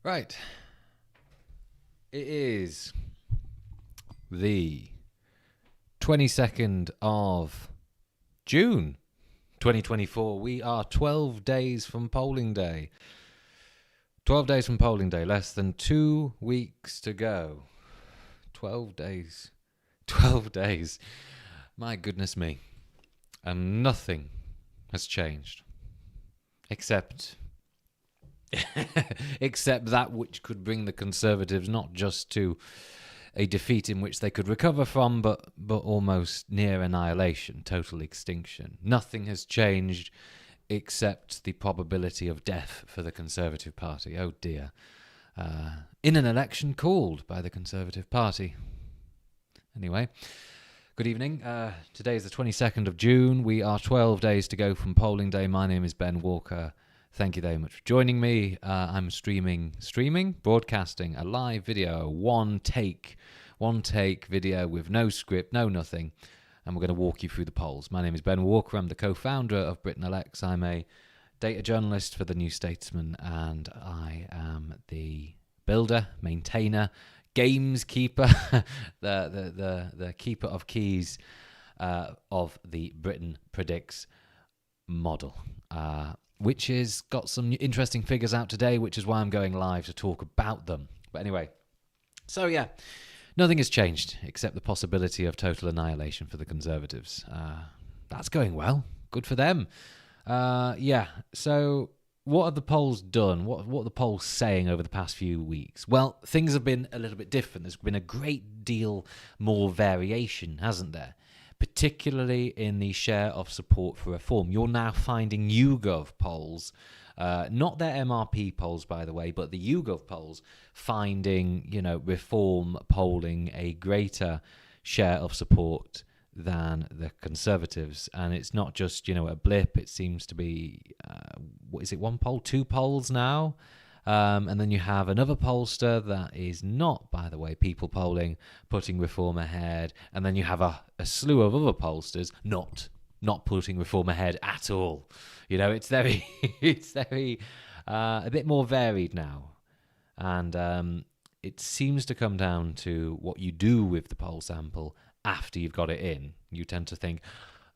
Right. It is the 22nd of June 2024. We are 12 days from polling day. 12 days from polling day. Less than 2 weeks to go. 12 days. 12 days. My goodness me. And nothing has changed. Except that which could bring the Conservatives not just to a defeat in which they could recover from, but almost near annihilation, total extinction. Nothing has changed except the probability of death for the Conservative Party. Oh dear. In an election called by the Conservative Party. Anyway, good evening. Today is the 22nd of June. We are 12 days to go from polling day. My name is Ben Walker. Thank you very much for joining me. I'm broadcasting a live video, one take video with no script, no nothing. And we're going to walk you through the polls. My name is Ben Walker. I'm the co-founder of Britain Elects. I'm a data journalist for the New Statesman, and I am the builder, maintainer, games keeper, the keeper of keys of the Britain Predicts model. Which has got some interesting figures out today, which is why I'm going live to talk about them. But anyway, so yeah, nothing has changed except the possibility of total annihilation for the Conservatives. That's going well. Good for them. So what have the polls done? What are the polls saying over the past few weeks? Well, things have been a little bit different. There's been a great deal more variation, hasn't there? Particularly in the share of support for reform. You're now finding YouGov polls, not their MRP polls, by the way, but the YouGov polls finding, reform polling a greater share of support than the Conservatives. And it's not just, a blip. It seems to be, one poll, 2 polls now? And then you have another pollster that is not, by the way, people polling, putting reform ahead. And then you have a slew of other pollsters not putting reform ahead at all. It's very, a bit more varied now. And it seems to come down to what you do with the poll sample after you've got it in. You tend to think,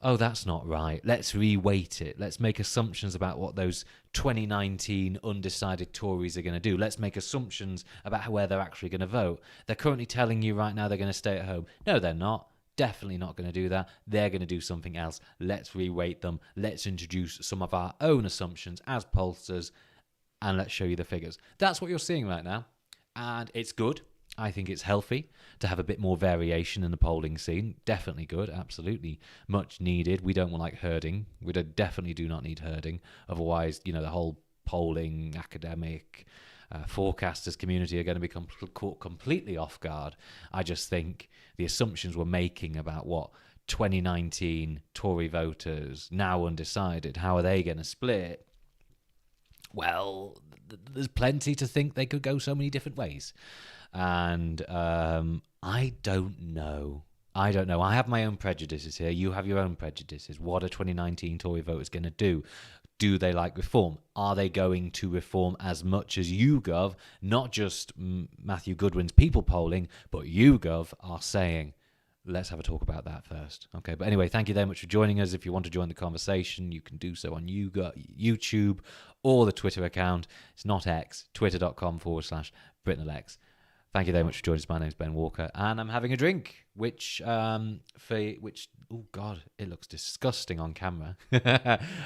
oh, that's not right. Let's reweight it. Let's make assumptions about what those 2019 undecided Tories are going to do. Let's make assumptions about where they're actually going to vote. They're currently telling you right now they're going to stay at home. No, they're not. Definitely not going to do that. They're going to do something else. Let's reweight them. Let's introduce some of our own assumptions as pollsters, and let's show you the figures. That's what you're seeing right now, and it's good. I think it's healthy to have a bit more variation in the polling scene. Definitely good, absolutely. Much needed. We don't want herding. We definitely do not need herding. Otherwise, the whole polling, academic, forecasters community are going to be caught completely off guard. I just think the assumptions we're making about what 2019 Tory voters, now undecided, how are they going to split? Well, there's plenty to think they could go so many different ways. And I don't know. I have my own prejudices here. You have your own prejudices. What are 2019 Tory voters going to do? Do they like reform? Are they going to reform as much as YouGov, not just Matthew Goodwin's people polling, but YouGov are saying? Let's have a talk about that first. Okay, but anyway, thank you very much for joining us. If you want to join the conversation, you can do so on YouTube or the Twitter account. It's not X, twitter.com/BritainElects. Thank you very much for joining us. My name is Ben Walker, and I'm having a drink, which, oh God, it looks disgusting on camera.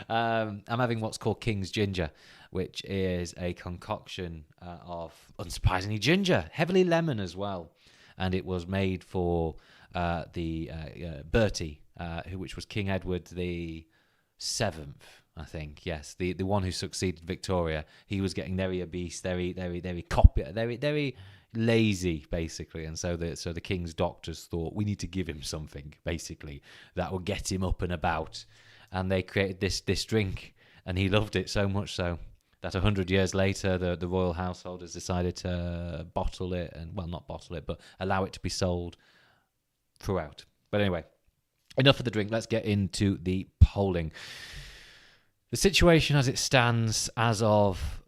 I'm having what's called King's Ginger, which is a concoction of, unsurprisingly, ginger, heavily lemon as well. And it was made for the Bertie, which was King Edward the Seventh, I think. Yes, the one who succeeded Victoria. He was getting very obese, very lazy, basically, and so the king's doctors thought we need to give him something, basically, that will get him up and about, and they created this drink, and he loved it so much so that 100 years later, the royal household has decided to bottle it, and not bottle it, but allow it to be sold throughout. But anyway, enough of the drink. Let's get into the polling. The situation as it stands as of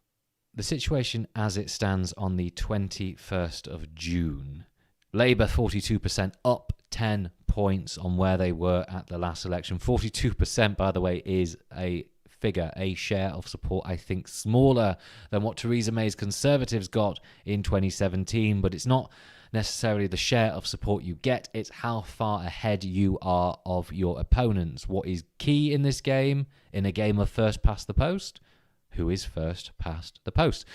the situation as it stands on the 21st of June, Labour 42%, up 10 points on where they were at the last election. 42%, by the way, is a figure, a share of support, I think, smaller than what Theresa May's Conservatives got in 2017, but it's not necessarily the share of support you get, it's how far ahead you are of your opponents. What is key in this game, in a game of first past the post? Who is first past the post?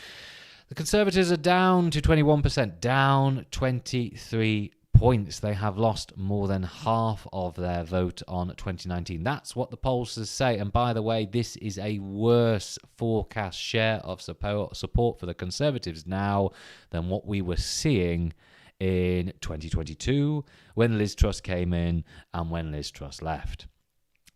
The Conservatives are down to 21%, down 23 points. They have lost more than half of their vote on 2019. That's what the pollsters say. And by the way, this is a worse forecast share of support for the Conservatives now than what we were seeing in 2022 when Liz Truss came in and when Liz Truss left.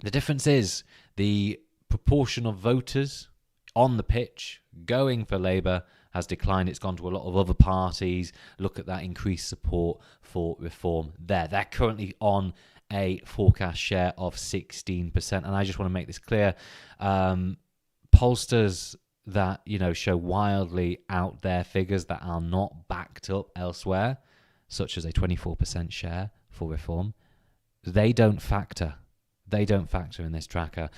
The difference is the proportion of voters on the pitch going for Labour has declined. It's gone to a lot of other parties. Look at that increased support for reform there. They're currently on a forecast share of 16%. And I just want to make this clear. Pollsters that, show wildly out there figures that are not backed up elsewhere, such as a 24% share for reform, they don't factor. They don't factor in this tracker.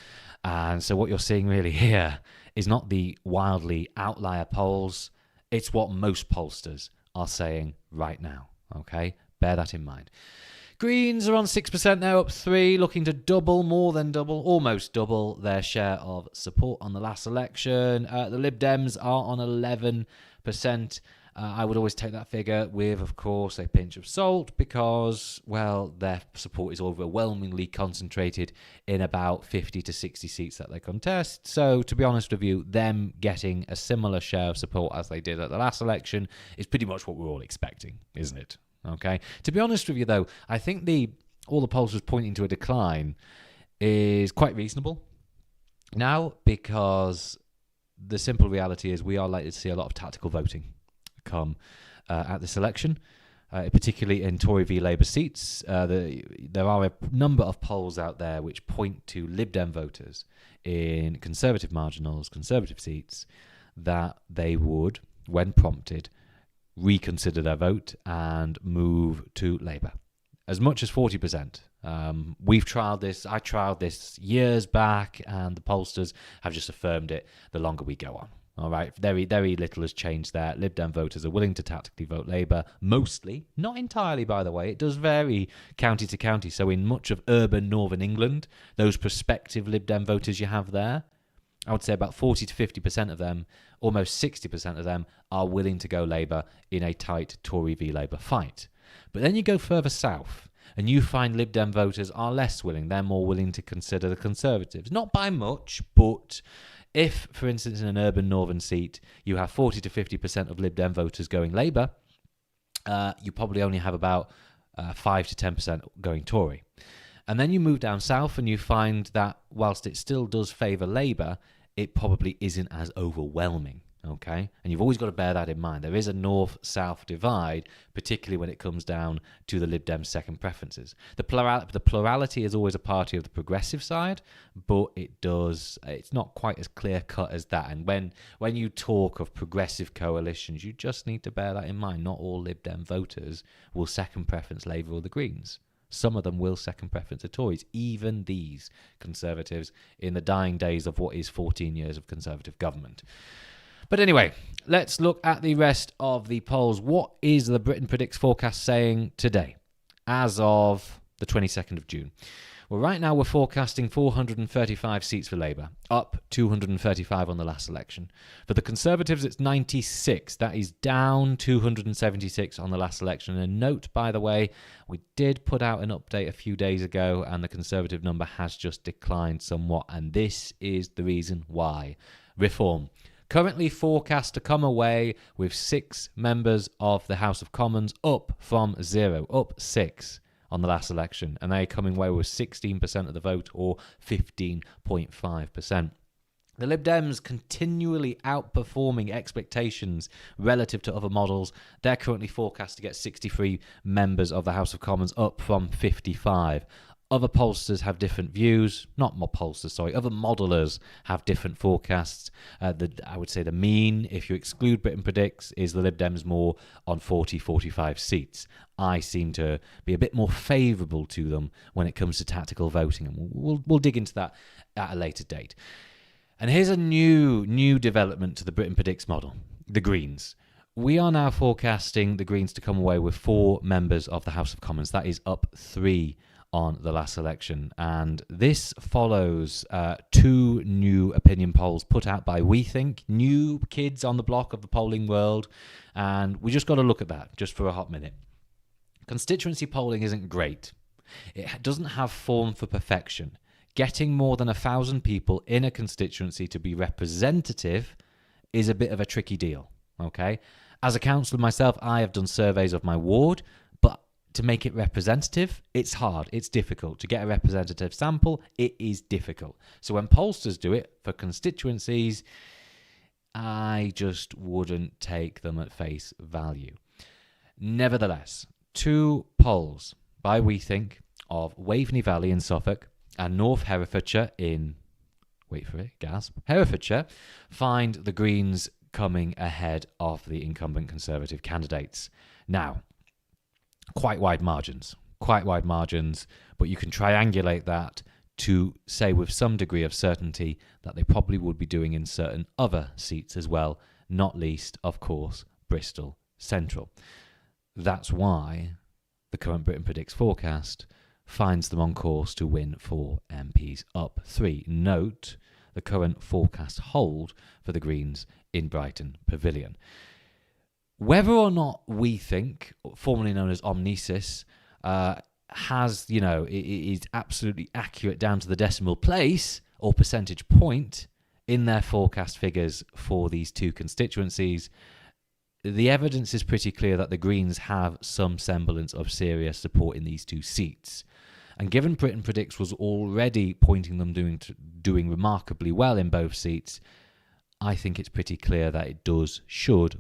And so what you're seeing really here is not the wildly outlier polls. It's what most pollsters are saying right now. Okay? Bear that in mind. Greens are on 6% now, up 3, looking to double, more than double, almost double their share of support on the last election. The Lib Dems are on 11%. I would always take that figure with, of course, a pinch of salt because, well, their support is overwhelmingly concentrated in about 50 to 60 seats that they contest. So, to be honest with you, them getting a similar share of support as they did at the last election is pretty much what we're all expecting, isn't it? Okay. To be honest with you, though, I think all the polls was pointing to a decline is quite reasonable now because the simple reality is we are likely to see a lot of tactical voting come at this election, particularly in Tory v Labour seats. There are a number of polls out there which point to Lib Dem voters in Conservative marginals, Conservative seats, that they would, when prompted, reconsider their vote and move to Labour. As much as 40%. We've trialled this. I trialled this years back, and the pollsters have just affirmed it the longer we go on. All right, very, very little has changed there. Lib Dem voters are willing to tactically vote Labour, mostly, not entirely, by the way. It does vary county to county. So in much of urban northern England, those prospective Lib Dem voters you have there, I would say about 40 to 50% of them, almost 60% of them, are willing to go Labour in a tight Tory v Labour fight. But then you go further south, and you find Lib Dem voters are less willing. They're more willing to consider the Conservatives. Not by much, but if, for instance, in an urban northern seat, you have 40 to 50% of Lib Dem voters going Labour, you probably only have about 5 to 10% going Tory. And then you move down south and you find that whilst it still does favour Labour, it probably isn't as overwhelming, okay? And you've always got to bear that in mind. There is a north-south divide, particularly when it comes down to the Lib Dem second preferences. The plurality is always a party of the progressive side, but it's not quite as clear-cut as that. And when you talk of progressive coalitions, you just need to bear that in mind. Not all Lib Dem voters will second preference Labour or the Greens. Some of them will second preference the Tories, even these Conservatives in the dying days of what is 14 years of Conservative government. But anyway, let's look at the rest of the polls. What is the Britain Predicts forecast saying today, as of the 22nd of June? Well, right now we're forecasting 435 seats for Labour, up 235 on the last election. For the Conservatives, it's 96. That is down 276 on the last election. And note, by the way, we did put out an update a few days ago, and the Conservative number has just declined somewhat. And this is the reason why. Reform. Currently forecast to come away with 6 members of the House of Commons, up from 0, up 6 on the last election, and they're coming away with 16% of the vote, or 15.5%. The Lib Dems continually outperforming expectations relative to other models. They're currently forecast to get 63 members of the House of Commons, up from 55. Other pollsters have different views. Not more pollsters, sorry. Other modelers have different forecasts. I would say the mean, if you exclude Britain Predicts, is the Lib Dems more on 40, 45 seats. I seem to be a bit more favourable to them when it comes to tactical voting. And we'll dig into that at a later date. And here's a new development to the Britain Predicts model. The Greens. We are now forecasting the Greens to come away with 4 members of the House of Commons. That is up 3 on the last election. And this follows 2 new opinion polls put out by We Think, new kids on the block of the polling world. And we just got to look at that just for a hot minute. Constituency polling isn't great. It doesn't have form for perfection. Getting more than 1,000 people in a constituency to be representative is a bit of a tricky deal, okay? As a councillor myself, I have done surveys of my ward, but to make it representative, it's hard, it's difficult. To get a representative sample, it is difficult. So when pollsters do it for constituencies, I just wouldn't take them at face value. Nevertheless, 2 polls by We Think of Waveney Valley in Suffolk and North Herefordshire in, wait for it, gasp, Herefordshire, find the Greens coming ahead of the incumbent Conservative candidates. Now, quite wide margins, but you can triangulate that to say with some degree of certainty that they probably would be doing in certain other seats as well, not least, of course, Bristol Central. That's why the current Britain Predicts forecast finds them on course to win 4 MPs, up 3. Note, the current forecast hold for the Greens in Brighton Pavilion. Whether or not We Think, formerly known as Omnisis, has, it is absolutely accurate down to the decimal place or percentage point in their forecast figures for these 2 constituencies, the evidence is pretty clear that the Greens have some semblance of serious support in these 2 seats. And given Britain Predicts was already pointing them doing remarkably well in both seats, I think it's pretty clear that it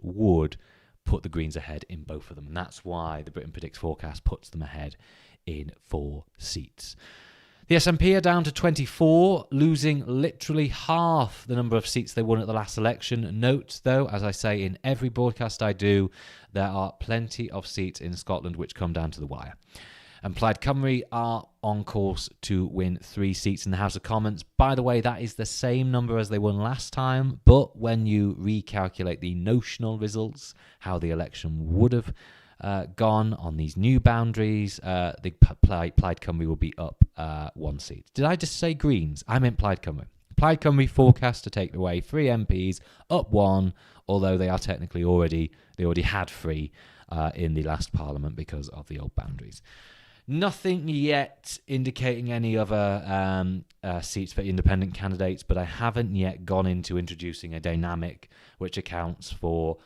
would put the Greens ahead in both of them. And that's why the Britain Predicts forecast puts them ahead in 4 seats. The SNP are down to 24, losing literally half the number of seats they won at the last election. Note, though, as I say in every broadcast I do, there are plenty of seats in Scotland which come down to the wire. And Plaid Cymru are on course to win 3 seats in the House of Commons. By the way, that is the same number as they won last time, but when you recalculate the notional results, how the election would have gone on these new boundaries, the Plaid Cymru will be up 1 seat. Did I just say Greens? I meant Plaid Cymru. Plaid Cymru forecast to take away 3 MPs, up 1, although they are technically already had 3 in the last Parliament because of the old boundaries. Nothing yet indicating any other seats for independent candidates, but I haven't yet gone into introducing a dynamic which accounts for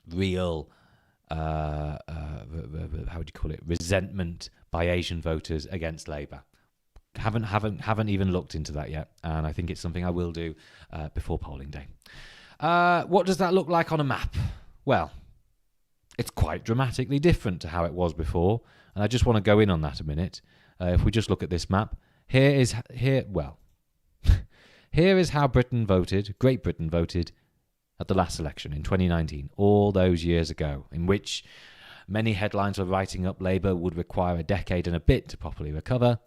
real, resentment by Asian voters against Labour. Haven't even looked into that yet, and I think it's something I will do before polling day. What does that look like on a map? Well, it's quite dramatically different to how it was before, and I just want to go in on that a minute. If we just look at this map, here is how Great Britain voted at the last election in 2019, all those years ago, in which many headlines were writing up Labour would require a decade and a bit to properly recover.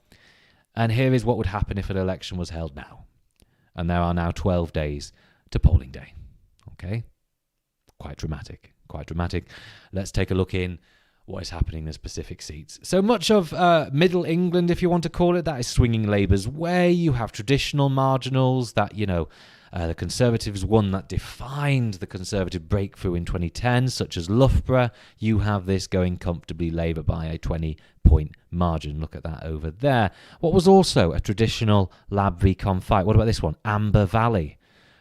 And here is what would happen if an election was held now. And there are now 12 days to polling day. Okay? Quite dramatic. Let's take a look in what is happening in the specific seats. So much of Middle England, if you want to call it, that is swinging Labour's way. You have traditional marginals that, the Conservatives won that defined the Conservative breakthrough in 2010, such as Loughborough. You have this going comfortably Labour by a 20-point margin. Look at that over there. What was also a traditional Lab Recon fight? What about this one? Amber Valley.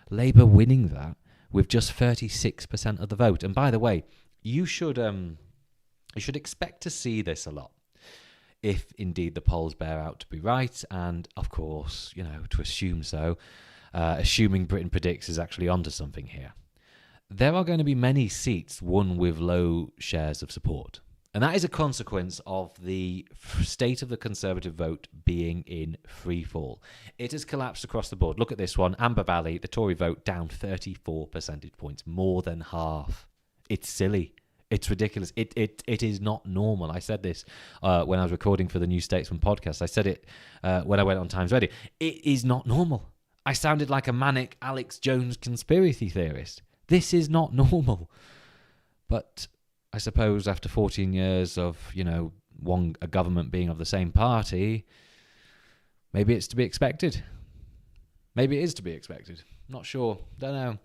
Labour winning that with just 36% of the vote. And by the way, you should expect to see this a lot, if indeed the polls bear out to be right. And of course, to assume so, assuming Britain Predicts is actually onto something here. There are going to be many seats won with low shares of support. And that is a consequence of the state of the Conservative vote being in free fall. It has collapsed across the board. Look at this one. Amber Valley, the Tory vote down 34 percentage points, more than half. It's silly. It's ridiculous. It is not normal. I said this when I was recording for the New Statesman podcast. I said it when I went on Times Radio. It is not normal. I sounded like a manic Alex Jones conspiracy theorist. This is not normal. But I suppose after 14 years of, a government being of the same party, maybe it's to be expected. Maybe it is to be expected. Not sure. Don't know.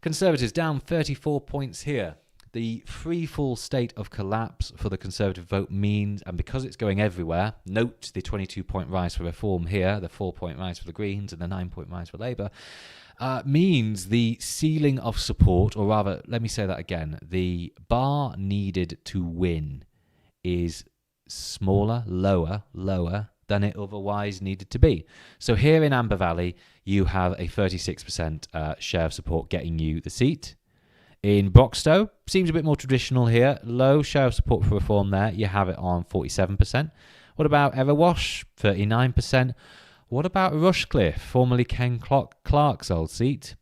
Conservatives down 34 points here. The free fall state of collapse for the Conservative vote means, and because it's going everywhere, note the 22-point rise for Reform here, the 4-point rise for the Greens, and the 9-point rise for Labour, means the ceiling of support, or rather, let me say that again, the bar needed to win is smaller, lower than it otherwise needed to be. So here in Amber Valley, you have a 36% share of support getting you the seat. In Broxtowe, seems a bit more traditional here. Low share of support for Reform there. You have it on 47%. What about Erewash? 39%. What about Rushcliffe, formerly Ken Clark's old seat?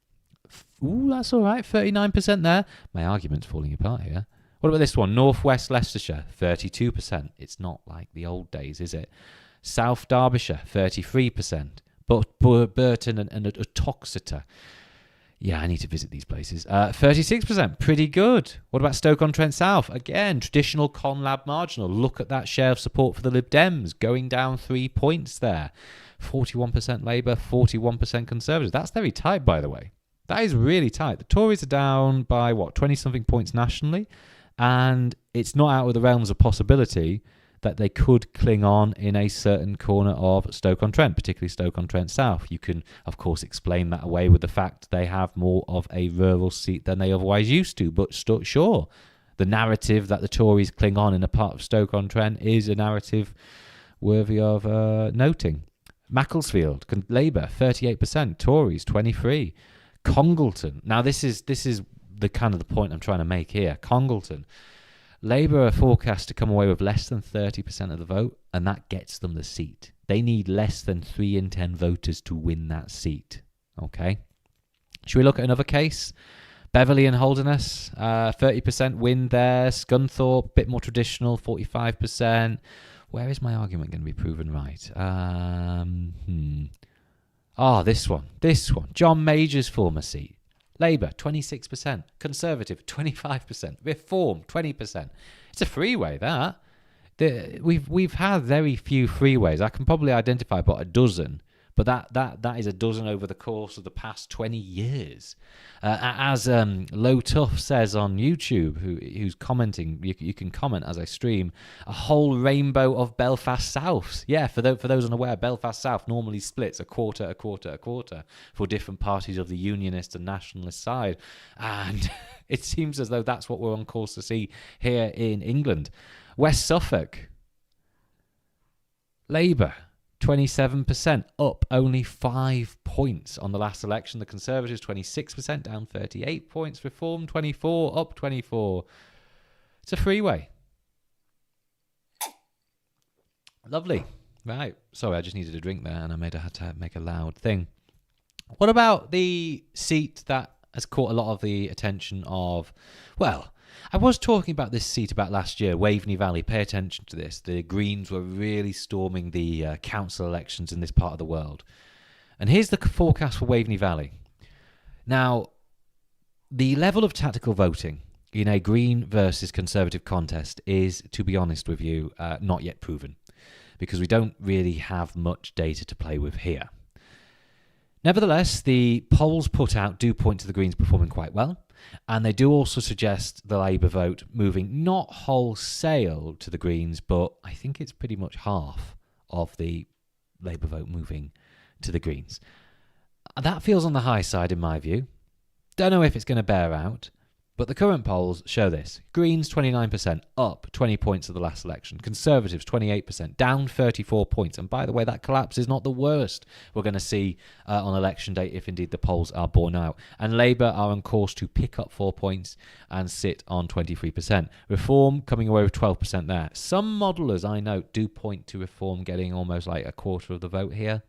Ooh, that's all right. 39% there. My argument's falling apart here. What about this one? North West Leicestershire, 32%. It's not like the old days, is it? South Derbyshire, 33%. But Burton and Uttoxeter. Yeah, I need to visit these places. 36%, pretty good. What about Stoke-on-Trent South? Again, traditional Conlab marginal. Look at that share of support for the Lib Dems, going down 3 points there. 41% Labour, 41% Conservative. That's very tight, by the way. That is really tight. The Tories are down by, 20-something points nationally, and it's not out of the realms of possibility that they could cling on in a certain corner of Stoke-on-Trent, particularly Stoke-on-Trent South. You can, of course, explain that away with the fact they have more of a rural seat than they otherwise used to. But sure, the narrative that the Tories cling on in a part of Stoke-on-Trent is a narrative worthy of noting. Macclesfield, Labour, 38%. Tories, 23%. Congleton. Now, this is the kind of the point I'm trying to make here. Congleton. Labour are forecast to come away with less than 30% of the vote, and that gets them the seat. They need less than 3 in 10 voters to win that seat. Okay? Should we look at another case? Beverley and Holderness, 30% win there. Scunthorpe, bit more traditional, 45%. Where is my argument going to be proven right? This one. John Major's former seat. Labour, 26%. Conservative, 25%. Reform, 20%. It's a freeway, that. We've had very few freeways. I can probably identify about a dozen, but that is a dozen over the course of the past 20 years. As Low Tough says on YouTube, who's commenting, you can comment as I stream, a whole rainbow of Belfast Souths. Yeah, for those unaware, Belfast South normally splits a quarter for different parties of the Unionist and Nationalist side. And it seems as though that's what we're on course to see here in England. West Suffolk, Labour, 27%, up only 5 points on the last election. The Conservatives, 26%, down 38 points. Reform, 24, up 24. It's a freeway. Lovely. Right. Sorry, I just needed a drink there, and I had to make a loud thing. What about the seat that has caught a lot of the attention of, I was talking about this seat about last year, Waveney Valley. Pay attention to this. The Greens were really storming the council elections in this part of the world. And here's the forecast for Waveney Valley. Now, the level of tactical voting in a Green versus Conservative contest is, to be honest with you, not yet proven, because we don't really have much data to play with here. Nevertheless, the polls put out do point to the Greens performing quite well. And they do also suggest the Labour vote moving not wholesale to the Greens, but I think it's pretty much half of the Labour vote moving to the Greens. That feels on the high side in my view. Don't know if it's going to bear out. But the current polls show this. Greens 29%, up 20 points of the last election. Conservatives 28%, down 34 points. And by the way, that collapse is not the worst we're going to see on election day if indeed the polls are borne out. And Labour are on course to pick up 4 points and sit on 23%. Reform coming away with 12% there. Some modellers, I note, do point to Reform getting almost like a quarter of the vote here.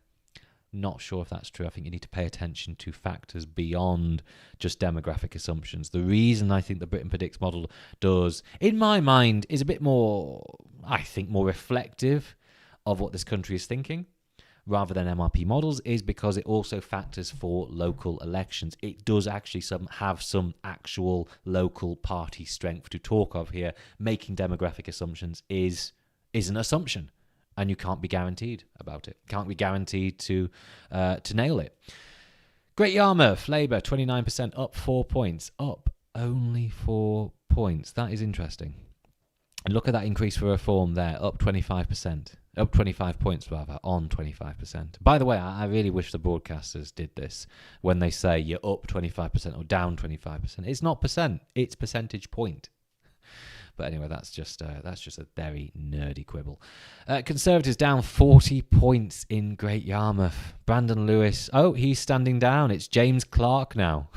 Not sure if that's true. I think you need to pay attention to factors beyond just demographic assumptions. The reason I think the Britain Predicts model does, in my mind, is a bit more, I think, more reflective of what this country is thinking rather than MRP models is because it also factors for local elections. It does actually have some actual local party strength to talk of here. Making demographic assumptions is an assumption. And you can't be guaranteed about it. Can't be guaranteed to nail it. Great Yarmouth, Labour, 29%, up 4 points. Up only 4 points. That is interesting. And look at that increase for Reform there, up 25%. Up 25 points, rather, on 25%. By the way, I really wish the broadcasters did this when they say you're up 25% or down 25%. It's not percent, it's percentage point. But anyway, that's just a very nerdy quibble. Conservatives down 40 points in Great Yarmouth. Brandon Lewis, he's standing down. It's James Clark now.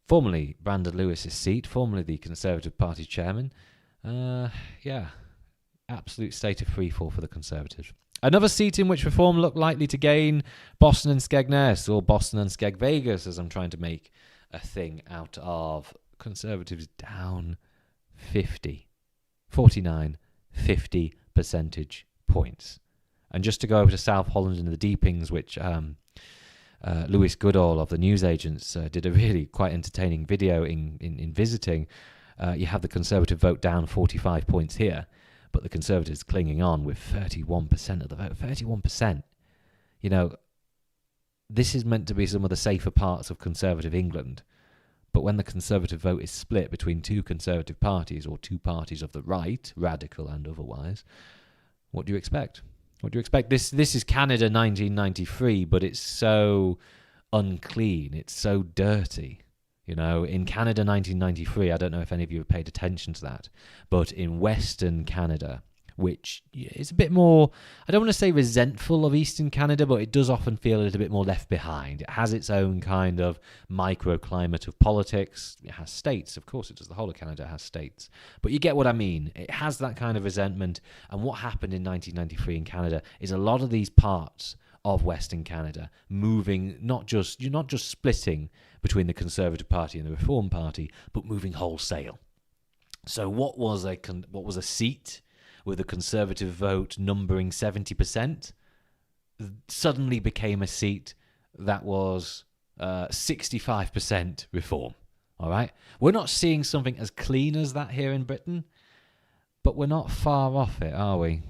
Formerly Brandon Lewis's seat, formerly the Conservative Party chairman. Absolute state of freefall for the Conservatives. Another seat in which Reform looked likely to gain, Boston and Skegness, or Boston and Skeg Vegas, as I'm trying to make a thing out of. Conservatives down 50 percentage points. And just to go over to South Holland and the Deepings, which Lewis Goodall of the newsagents did a really quite entertaining video in visiting, you have the Conservative vote down 45 points here, but the Conservatives clinging on with 31% of the vote. 31%. You know, this is meant to be some of the safer parts of Conservative England. But when the Conservative vote is split between two Conservative parties or two parties of the right, radical and otherwise, what do you expect? What do you expect? This is Canada 1993, but it's so unclean. It's so dirty. You know, in Canada 1993, I don't know if any of you have paid attention to that, but in Western Canada, which is a bit more, I don't want to say resentful of Eastern Canada, but it does often feel a little bit more left behind. It has its own kind of microclimate of politics. It has states, of course it does. The whole of Canada has states. But you get what I mean. It has that kind of resentment. And what happened in 1993 in Canada is a lot of these parts of Western Canada moving, you're not just splitting between the Conservative Party and the Reform Party, but moving wholesale. So what was a seat with a Conservative vote numbering 70%, suddenly became a seat that was 65% Reform. All right? We're not seeing something as clean as that here in Britain, but we're not far off it, are we?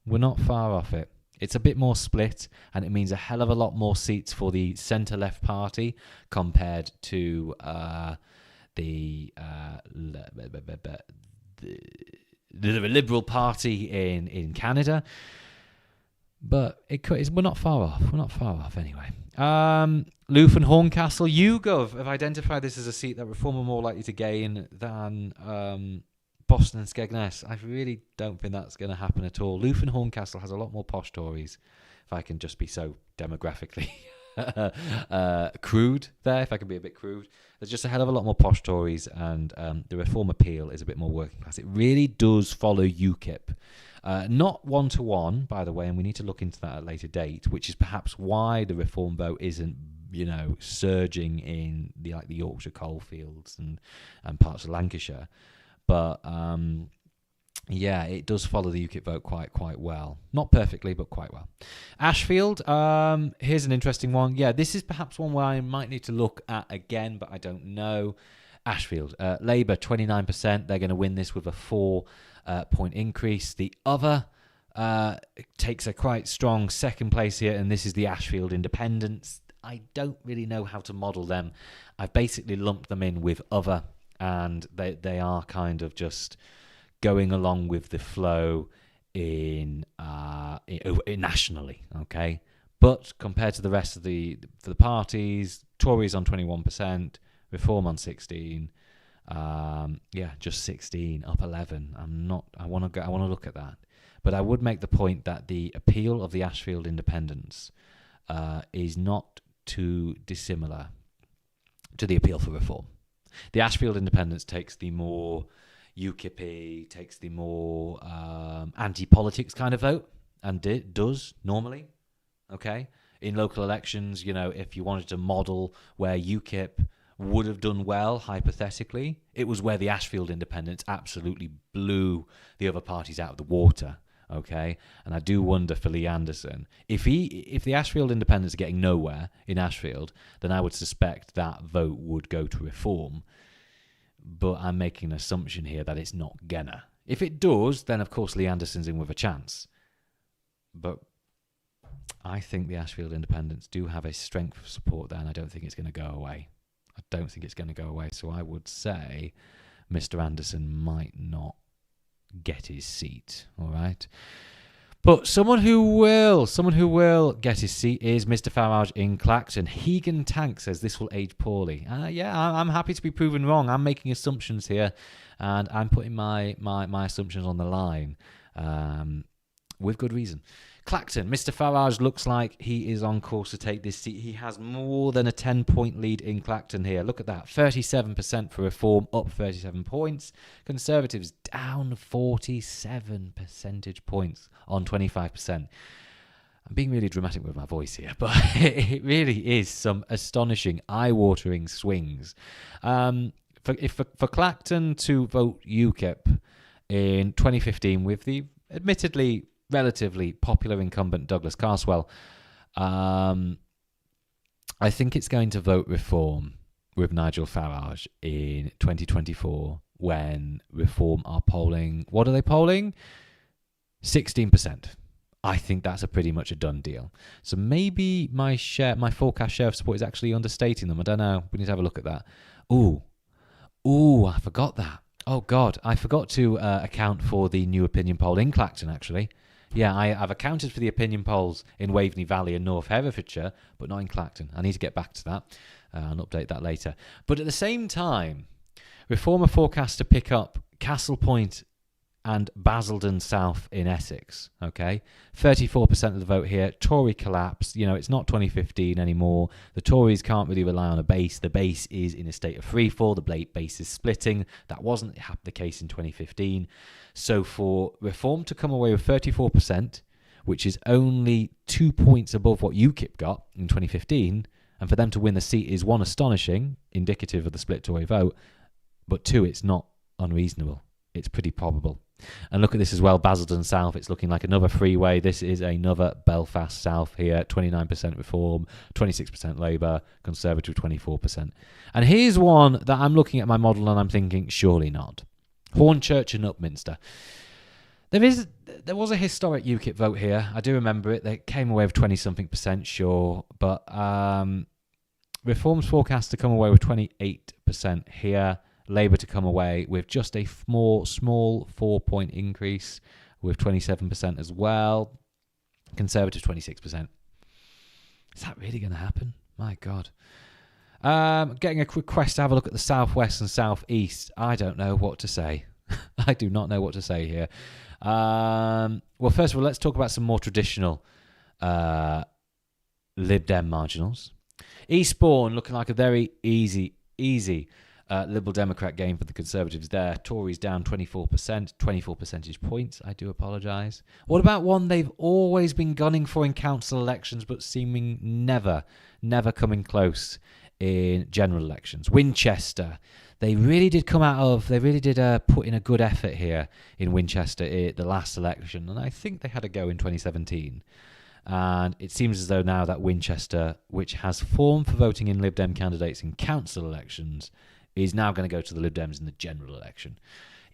We're not far off it. It's a bit more split, and it means a hell of a lot more seats for the centre-left party compared to the Liberal Party in Canada. But we're not far off. We're not far off anyway. Louth and Horncastle, YouGov have identified this as a seat that Reform are more likely to gain than Boston and Skegness. I really don't think that's going to happen at all. Louth and Horncastle has a lot more posh Tories, if I can just be so demographically crude there, if I can be a bit crude. There's just a hell of a lot more posh Tories, and the Reform appeal is a bit more working class. It really does follow UKIP. Not one-to-one, by the way, and we need to look into that at a later date, which is perhaps why the Reform vote isn't, surging in the Yorkshire coalfields and parts of Lancashire. But it does follow the UKIP vote quite well. Not perfectly, but quite well. Ashfield, here's an interesting one. Yeah, this is perhaps one where I might need to look at again, but I don't know. Ashfield, Labour, 29%. They're going to win this with a 4-point increase. The other takes a quite strong second place here, and this is the Ashfield Independents. I don't really know how to model them. I've basically lumped them in with other, and they are kind of just going along with the flow in nationally, okay? But compared to the rest of the parties, Tories on 21%, Reform on 16%, Yeah, just 16, up 11. I want to look at that. But I would make the point that the appeal of the Ashfield Independents is not too dissimilar to the appeal for reform. The Ashfield Independents takes the more UKIP-y, takes the more anti-politics kind of vote, and does normally, okay? In local elections, if you wanted to model where UKIP would have done well, hypothetically, it was where the Ashfield Independents absolutely blew the other parties out of the water, okay? And I do wonder for Lee Anderson, if the Ashfield Independents are getting nowhere in Ashfield, then I would suspect that vote would go to reform. But I'm making an assumption here that it's not gonna. If it does, then of course Lee Anderson's in with a chance. But I think the Ashfield Independents do have a strength of support there, and I don't think it's going to go away. So I would say Mr. Anderson might not get his seat, all right? But someone who will get his seat is Mr. Farage in Clacton. Hegan Tank says this will age poorly. I'm happy to be proven wrong. I'm making assumptions here, and I'm putting my assumptions on the line with good reason. Clacton, Mr. Farage looks like he is on course to take this seat. He has more than a 10-point lead in Clacton here. Look at that. 37% for Reform, up 37 points. Conservatives down 47 percentage points on 25%. I'm being really dramatic with my voice here, but it really is some astonishing, eye-watering swings. For Clacton to vote UKIP in 2015 with the admittedly relatively popular incumbent Douglas Carswell, I think it's going to vote Reform with Nigel Farage in 2024 when Reform are polling. What are they polling? 16%. I think that's pretty much a done deal. So maybe my forecast share of support is actually understating them. I don't know. We need to have a look at that. Ooh, I forgot that. Oh God, I forgot to account for the new opinion poll in Clacton actually. Yeah, I've accounted for the opinion polls in Waveney Valley and North Herefordshire, but not in Clacton. I need to get back to that and update that later. But at the same time, Reform are forecast to pick up Castle Point and Basildon South in Essex, okay? 34% of the vote here. Tory collapse. It's not 2015 anymore. The Tories can't really rely on a base. The base is in a state of freefall. The base is splitting. That wasn't the case in 2015. So for Reform to come away with 34%, which is only 2 points above what UKIP got in 2015, and for them to win the seat is, one, astonishing, indicative of the split Tory vote, but two, it's not unreasonable. It's pretty probable. And look at this as well, Basildon South, it's looking like another freeway. This is another Belfast South here, 29% Reform, 26% Labour, Conservative 24%. And here's one that I'm looking at my model and I'm thinking, surely not. Hornchurch and Upminster. There was a historic UKIP vote here. I do remember it. They came away with 20-something%, sure. But Reform's forecast to come away with 28% here. Labour to come away with just a small 4-point increase with 27% as well. Conservative 26%. Is that really going to happen? My God. Getting a quick request to have a look at the southwest and southeast. I don't know what to say. I do not know what to say here. Well, first of all, let's talk about some more traditional Lib Dem marginals. Eastbourne looking like a very easy Liberal Democrat game for the Conservatives there. Tories down 24%, 24 percentage points. I do apologise. What about one they've always been gunning for in council elections, but seeming never coming close in general elections? Winchester. They really did put in a good effort here in Winchester at the last election, and I think they had a go in 2017. And it seems as though now that Winchester, which has formed for voting in Lib Dem candidates in council elections, is now going to go to the Lib Dems in the general election.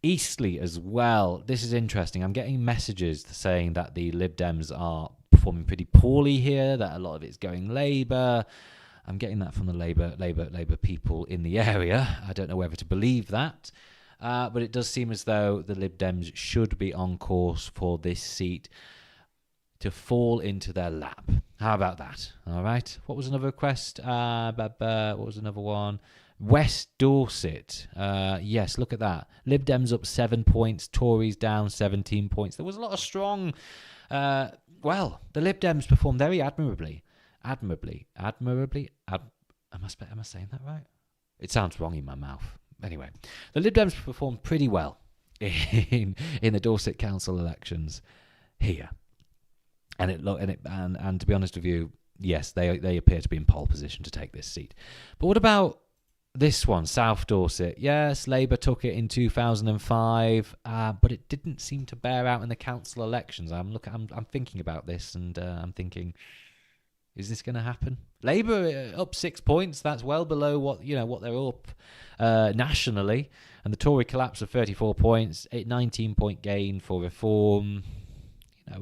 Eastleigh as well. This is interesting. I'm getting messages saying that the Lib Dems are performing pretty poorly here, that a lot of it's going Labour. I'm getting that from the Labour people in the area. I don't know whether to believe that. But it does seem as though the Lib Dems should be on course for this seat to fall into their lap. How about that? All right. What was another request? What was another one? West Dorset, yes, look at that. Lib Dems up 7 points, Tories down 17 points. There was a lot of strong... the Lib Dems performed very admirably. Am I saying that right? It sounds wrong in my mouth. Anyway, the Lib Dems performed pretty well in the Dorset Council elections here. And to be honest with you, yes, they appear to be in pole position to take this seat. But what about this one, South Dorset? Yes, Labour took it in 2005, but it didn't seem to bear out in the council elections. I'm thinking about this, and I'm thinking, is this going to happen? Labour up 6 points. That's well below what they're up nationally, and the Tory collapse of 34 points, 19-point gain for Reform.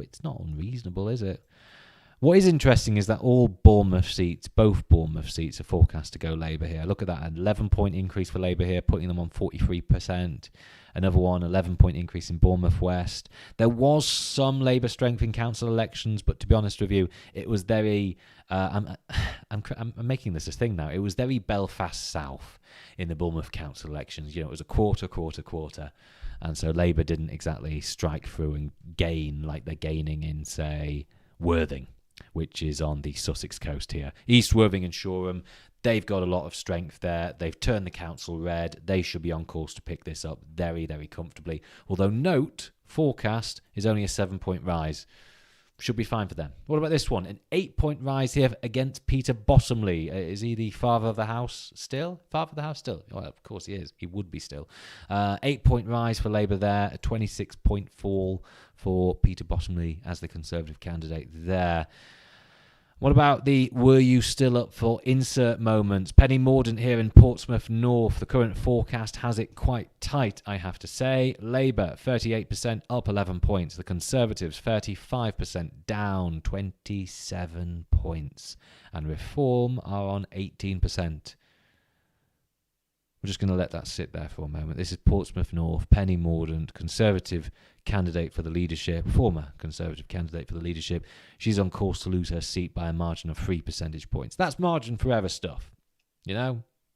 It's not unreasonable, is it? What is interesting is that both Bournemouth seats are forecast to go Labour here. Look at that, an 11-point increase for Labour here, putting them on 43%. Another one, 11-point increase in Bournemouth West. There was some Labour strength in council elections, but to be honest with you, it was very... I'm making this a thing now. It was very Belfast South in the Bournemouth council elections. It was a quarter. And so Labour didn't exactly strike through and gain like they're gaining in, say, Worthing, which is on the Sussex coast here. East Worthing and Shoreham, they've got a lot of strength there. They've turned the council red. They should be on course to pick this up very, very comfortably. Although note, forecast is only a 7-point rise. Should be fine for them. What about this one? An 8-point rise here against Peter Bottomley. Is he the father of the house still? Father of the house still? Well, of course he is. He would be still. 8-point rise for Labour there. A 26-point fall for Peter Bottomley as the Conservative candidate there. What about the were you still up for insert moments? Penny Mordaunt here in Portsmouth North. The current forecast has it quite tight, I have to say. Labour, 38% up 11 points. The Conservatives, 35% down 27 points. And Reform are on 18%. We're just going to let that sit there for a moment. This is Portsmouth North. Penny Mordaunt, Conservative candidate for the leadership, former Conservative candidate for the leadership. She's on course to lose her seat by a margin of 3 percentage points. That's margin for error stuff.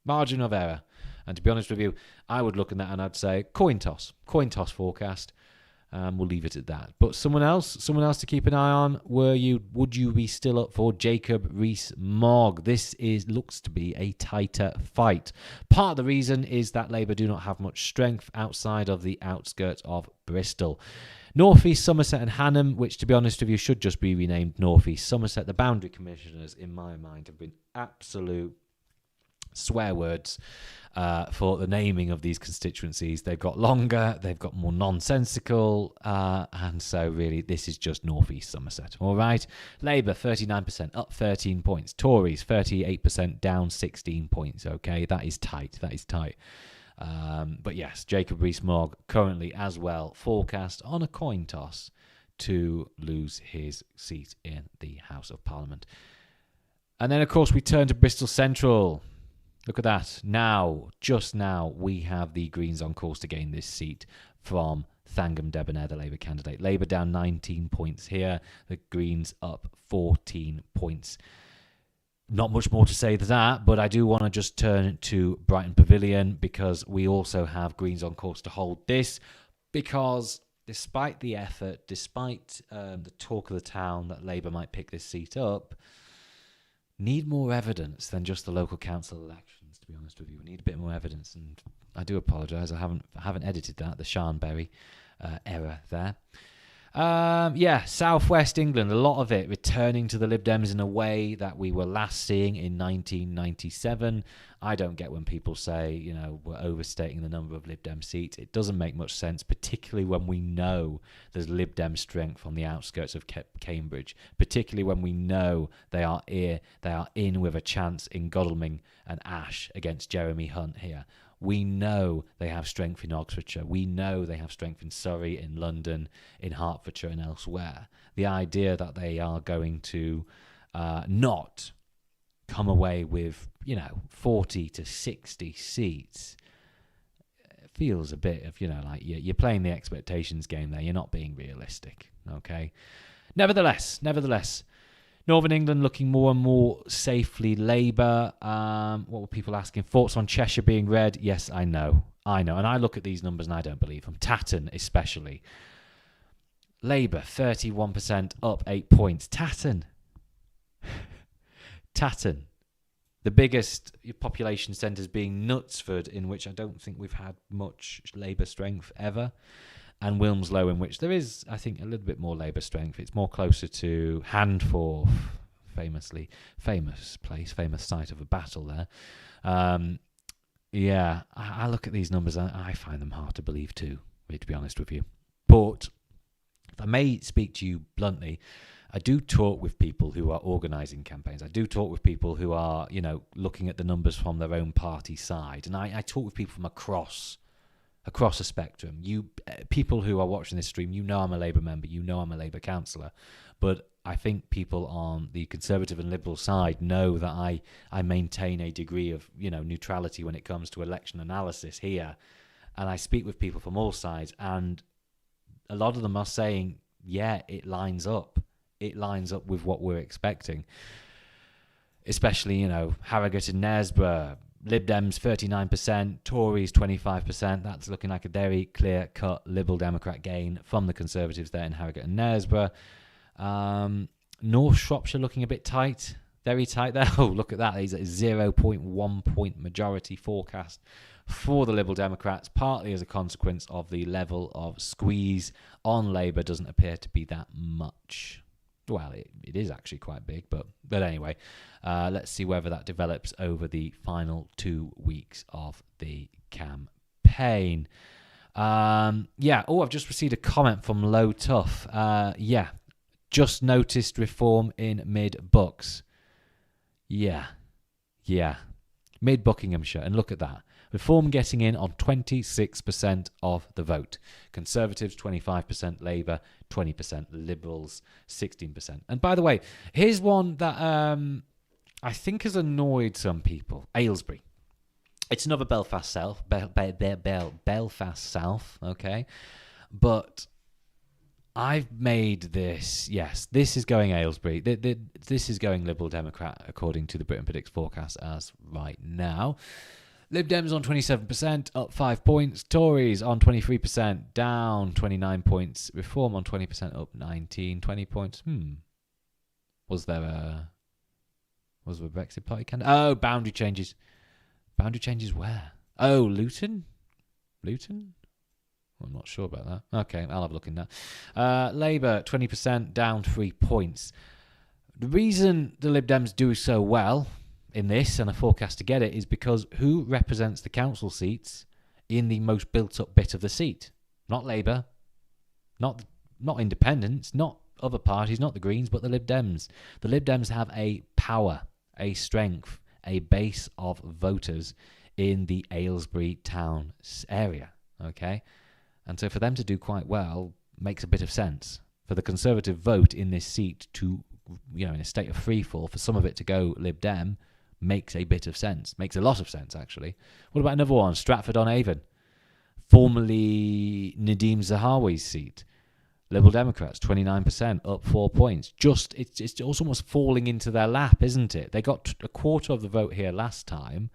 Margin of error. And to be honest with you, I would look at that and I'd say coin toss forecast. We'll leave it at that. But someone else to keep an eye on. Would you be still up for Jacob Rees-Mogg? This looks to be a tighter fight. Part of the reason is that Labour do not have much strength outside of the outskirts of Bristol. North East Somerset and Hanham, which to be honest with you should just be renamed North East Somerset. The boundary commissioners, in my mind, have been absolute swear words for the naming of these constituencies. They've got longer, they've got more nonsensical, and so really this is just North East Somerset. All right. Labour 39% up 13 points. Tories 38% down 16 points. Okay, that is tight. But yes, Jacob Rees-Mogg currently as well forecast on a coin toss to lose his seat in the House of Parliament. And then of course we turn to Bristol Central. Look at that. Just now, we have the Greens on course to gain this seat from Thangam Debonair, the Labour candidate. Labour down 19 points here. The Greens up 14 points. Not much more to say to that, but I do want to just turn to Brighton Pavilion because we also have Greens on course to hold this because despite the effort, despite the talk of the town that Labour might pick this seat up, need more evidence than just the local council elections, to be honest with you. We need a bit more evidence, and I do apologise. I haven't edited that, the Sharnberry error there. South West England, a lot of it returning to the Lib Dems in a way that we were last seeing in 1997. I don't get when people say, we're overstating the number of Lib Dem seats. It doesn't make much sense, particularly when we know there's Lib Dem strength on the outskirts of Cambridge, particularly when we know they are in with a chance in Godalming and Ash against Jeremy Hunt here. We know they have strength in Oxfordshire. We know they have strength in Surrey, in London, in Hertfordshire and elsewhere. The idea that they are going to not come away with, 40 to 60 seats feels a bit of, like you're playing the expectations game there. You're not being realistic, okay? Nevertheless, Northern England looking more and more safely Labour. What were people asking? Thoughts on Cheshire being red? Yes, I know. And I look at these numbers and I don't believe them. Tatton especially. Labour, 31% up 8 points. Tatton. The biggest population centres being Knutsford, in which I don't think we've had much Labour strength ever. And Wilmslow, in which there is, I think, a little bit more Labour strength. It's more closer to Handforth, famous place, famous site of a battle there. I look at these numbers and I find them hard to believe too, to be honest with you. But if I may speak to you bluntly, I do talk with people who are organising campaigns. I do talk with people who are, looking at the numbers from their own party side. And I talk with people from across a spectrum. People who are watching this stream, I'm a Labour member, I'm a Labour councillor, but I think people on the Conservative and Liberal side know that I maintain a degree of neutrality when it comes to election analysis here, and I speak with people from all sides, and a lot of them are saying, yeah, it lines up with what we're expecting, especially Harrogate and Knaresborough. Lib Dems 39%, Tories 25%. That's looking like a very clear-cut Liberal Democrat gain from the Conservatives there in Harrogate and Knaresborough. North Shropshire looking a bit tight, very tight there. Oh, look at that. There's a 0.1 point majority forecast for the Liberal Democrats, partly as a consequence of the level of squeeze on Labour doesn't appear to be that much. Well, it is actually quite big, but anyway, let's see whether that develops over the final 2 weeks of the campaign. I've just received a comment from Low Tough. Just noticed reform in mid-Bucks. Yeah, mid-Buckinghamshire, and look at that. Reform getting in on 26% of the vote. Conservatives, 25%. Labour, 20%. Liberals, 16%. And by the way, here's one that I think has annoyed some people. Aylesbury. It's another Belfast South. Belfast South, okay? But I've made this, yes, this is going Aylesbury. This is going Liberal Democrat, according to the Britain Predicts forecast as right now. Lib Dems on 27%, up 5 points. Tories on 23%, down 29 points. Reform on 20%, up 20 points. Was there a Brexit Party candidate? Oh, boundary changes. Boundary changes where? Oh, Luton? I'm not sure about that. Okay, I'll have a look in that. Labour, 20%, down 3 points. The reason the Lib Dems do so well in this, and a forecast to get it, is because who represents the council seats in the most built-up bit of the seat? Not Labour, not independents, not other parties, not the Greens, but the Lib Dems. The Lib Dems have a power, a strength, a base of voters in the Aylesbury town area, okay? And so for them to do quite well makes a bit of sense. For the Conservative vote in this seat to, in a state of freefall, for some of it to go Lib Dem, makes a bit of sense. Makes a lot of sense, actually. What about another one? Stratford-on-Avon. Formerly Nadeem Zahawi's seat. Liberal Democrats, 29%, up 4 points. It's also almost falling into their lap, isn't it? They got a quarter of the vote here last time,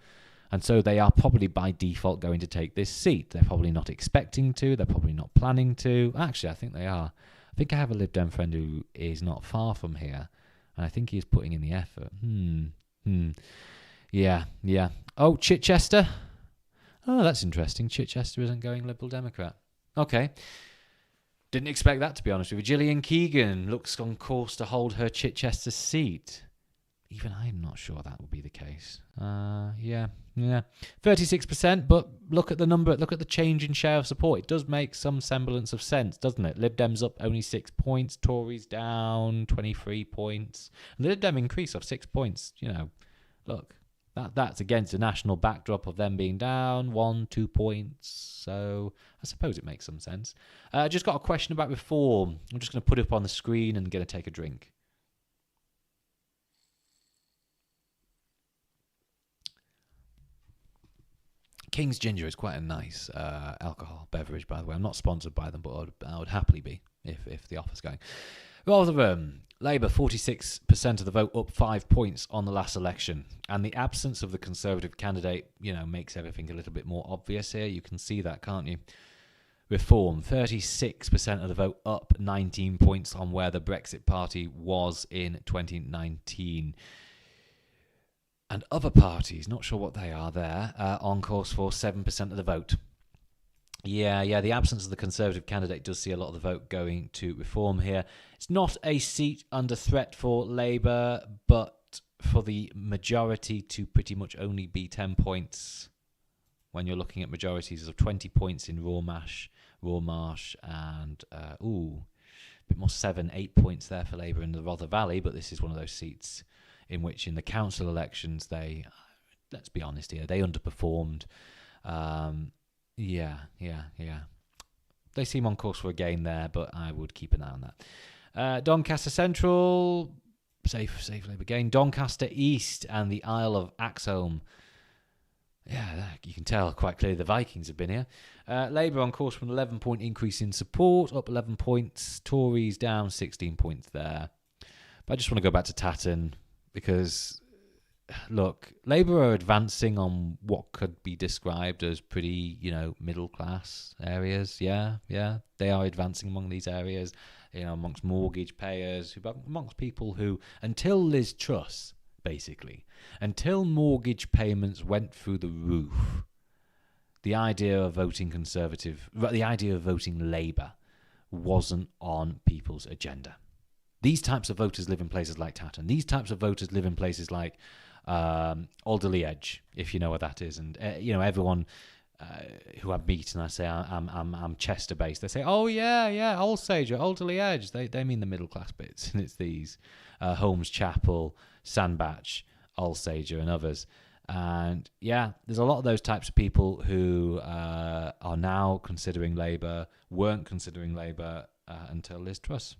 and so they are probably by default going to take this seat. They're probably not expecting to. They're probably not planning to. Actually, I think they are. I think I have a Lib Dem friend who is not far from here, and I think he's putting in the effort. Yeah. Oh, Chichester. Oh, that's interesting. Chichester isn't going Liberal Democrat. Okay. Didn't expect that, to be honest with you. Gillian Keegan looks on course to hold her Chichester seat. Even I'm not sure that would be the case. 36%, but look at the number, look at the change in share of support. It does make some semblance of sense, doesn't it? Lib Dems up only 6 points, Tories down 23 points. And the Lib Dem increase of 6 points, look, that's against the national backdrop of them being down 1-2 points. So I suppose it makes some sense. I just got a question about reform. I'm just going to put it up on the screen and going to take a drink. King's Ginger is quite a nice alcohol beverage, by the way. I'm not sponsored by them, but I would happily be if the offer's going. Rotherham, Labour 46% of the vote, up 5 points on the last election. And the absence of the Conservative candidate, makes everything a little bit more obvious here. You can see that, can't you? Reform, 36% of the vote, up 19 points on where the Brexit Party was in 2019. And other parties, not sure what they are there, on course for 7% of the vote. Yeah, the absence of the Conservative candidate does see a lot of the vote going to Reform here. It's not a seat under threat for Labour, but for the majority to pretty much only be 10 points when you're looking at majorities of 20 points in Rawmarsh, and a bit more 7-8 points there for Labour in the Rother Valley, but this is one of those seats in which in the council elections they, let's be honest here, they underperformed. Yeah. They seem on course for a gain there, but I would keep an eye on that. Doncaster Central, safe Labour gain. Doncaster East and the Isle of Axholme. Yeah, you can tell quite clearly the Vikings have been here. Labour on course for an 11-point increase in support, up 11 points. Tories down 16 points there. But I just want to go back to Tatton because, look, Labour are advancing on what could be described as pretty, middle-class areas. Yeah, they are advancing among these areas, amongst mortgage payers, amongst people who, until Liz Truss, basically, until mortgage payments went through the roof, the idea of voting Conservative, the idea of voting Labour wasn't on people's agenda. These types of voters live in places like Tatton. These types of voters live in places like Alderley Edge, if you know what that is. And everyone who I meet and I say I'm Chester based, they say, oh yeah, Alsager, Alderley Edge. They mean the middle class bits, and it's these Holmes Chapel, Sandbach, Alsager, and others. And yeah, there's a lot of those types of people who are now considering Labour, weren't considering Labour until Liz Truss.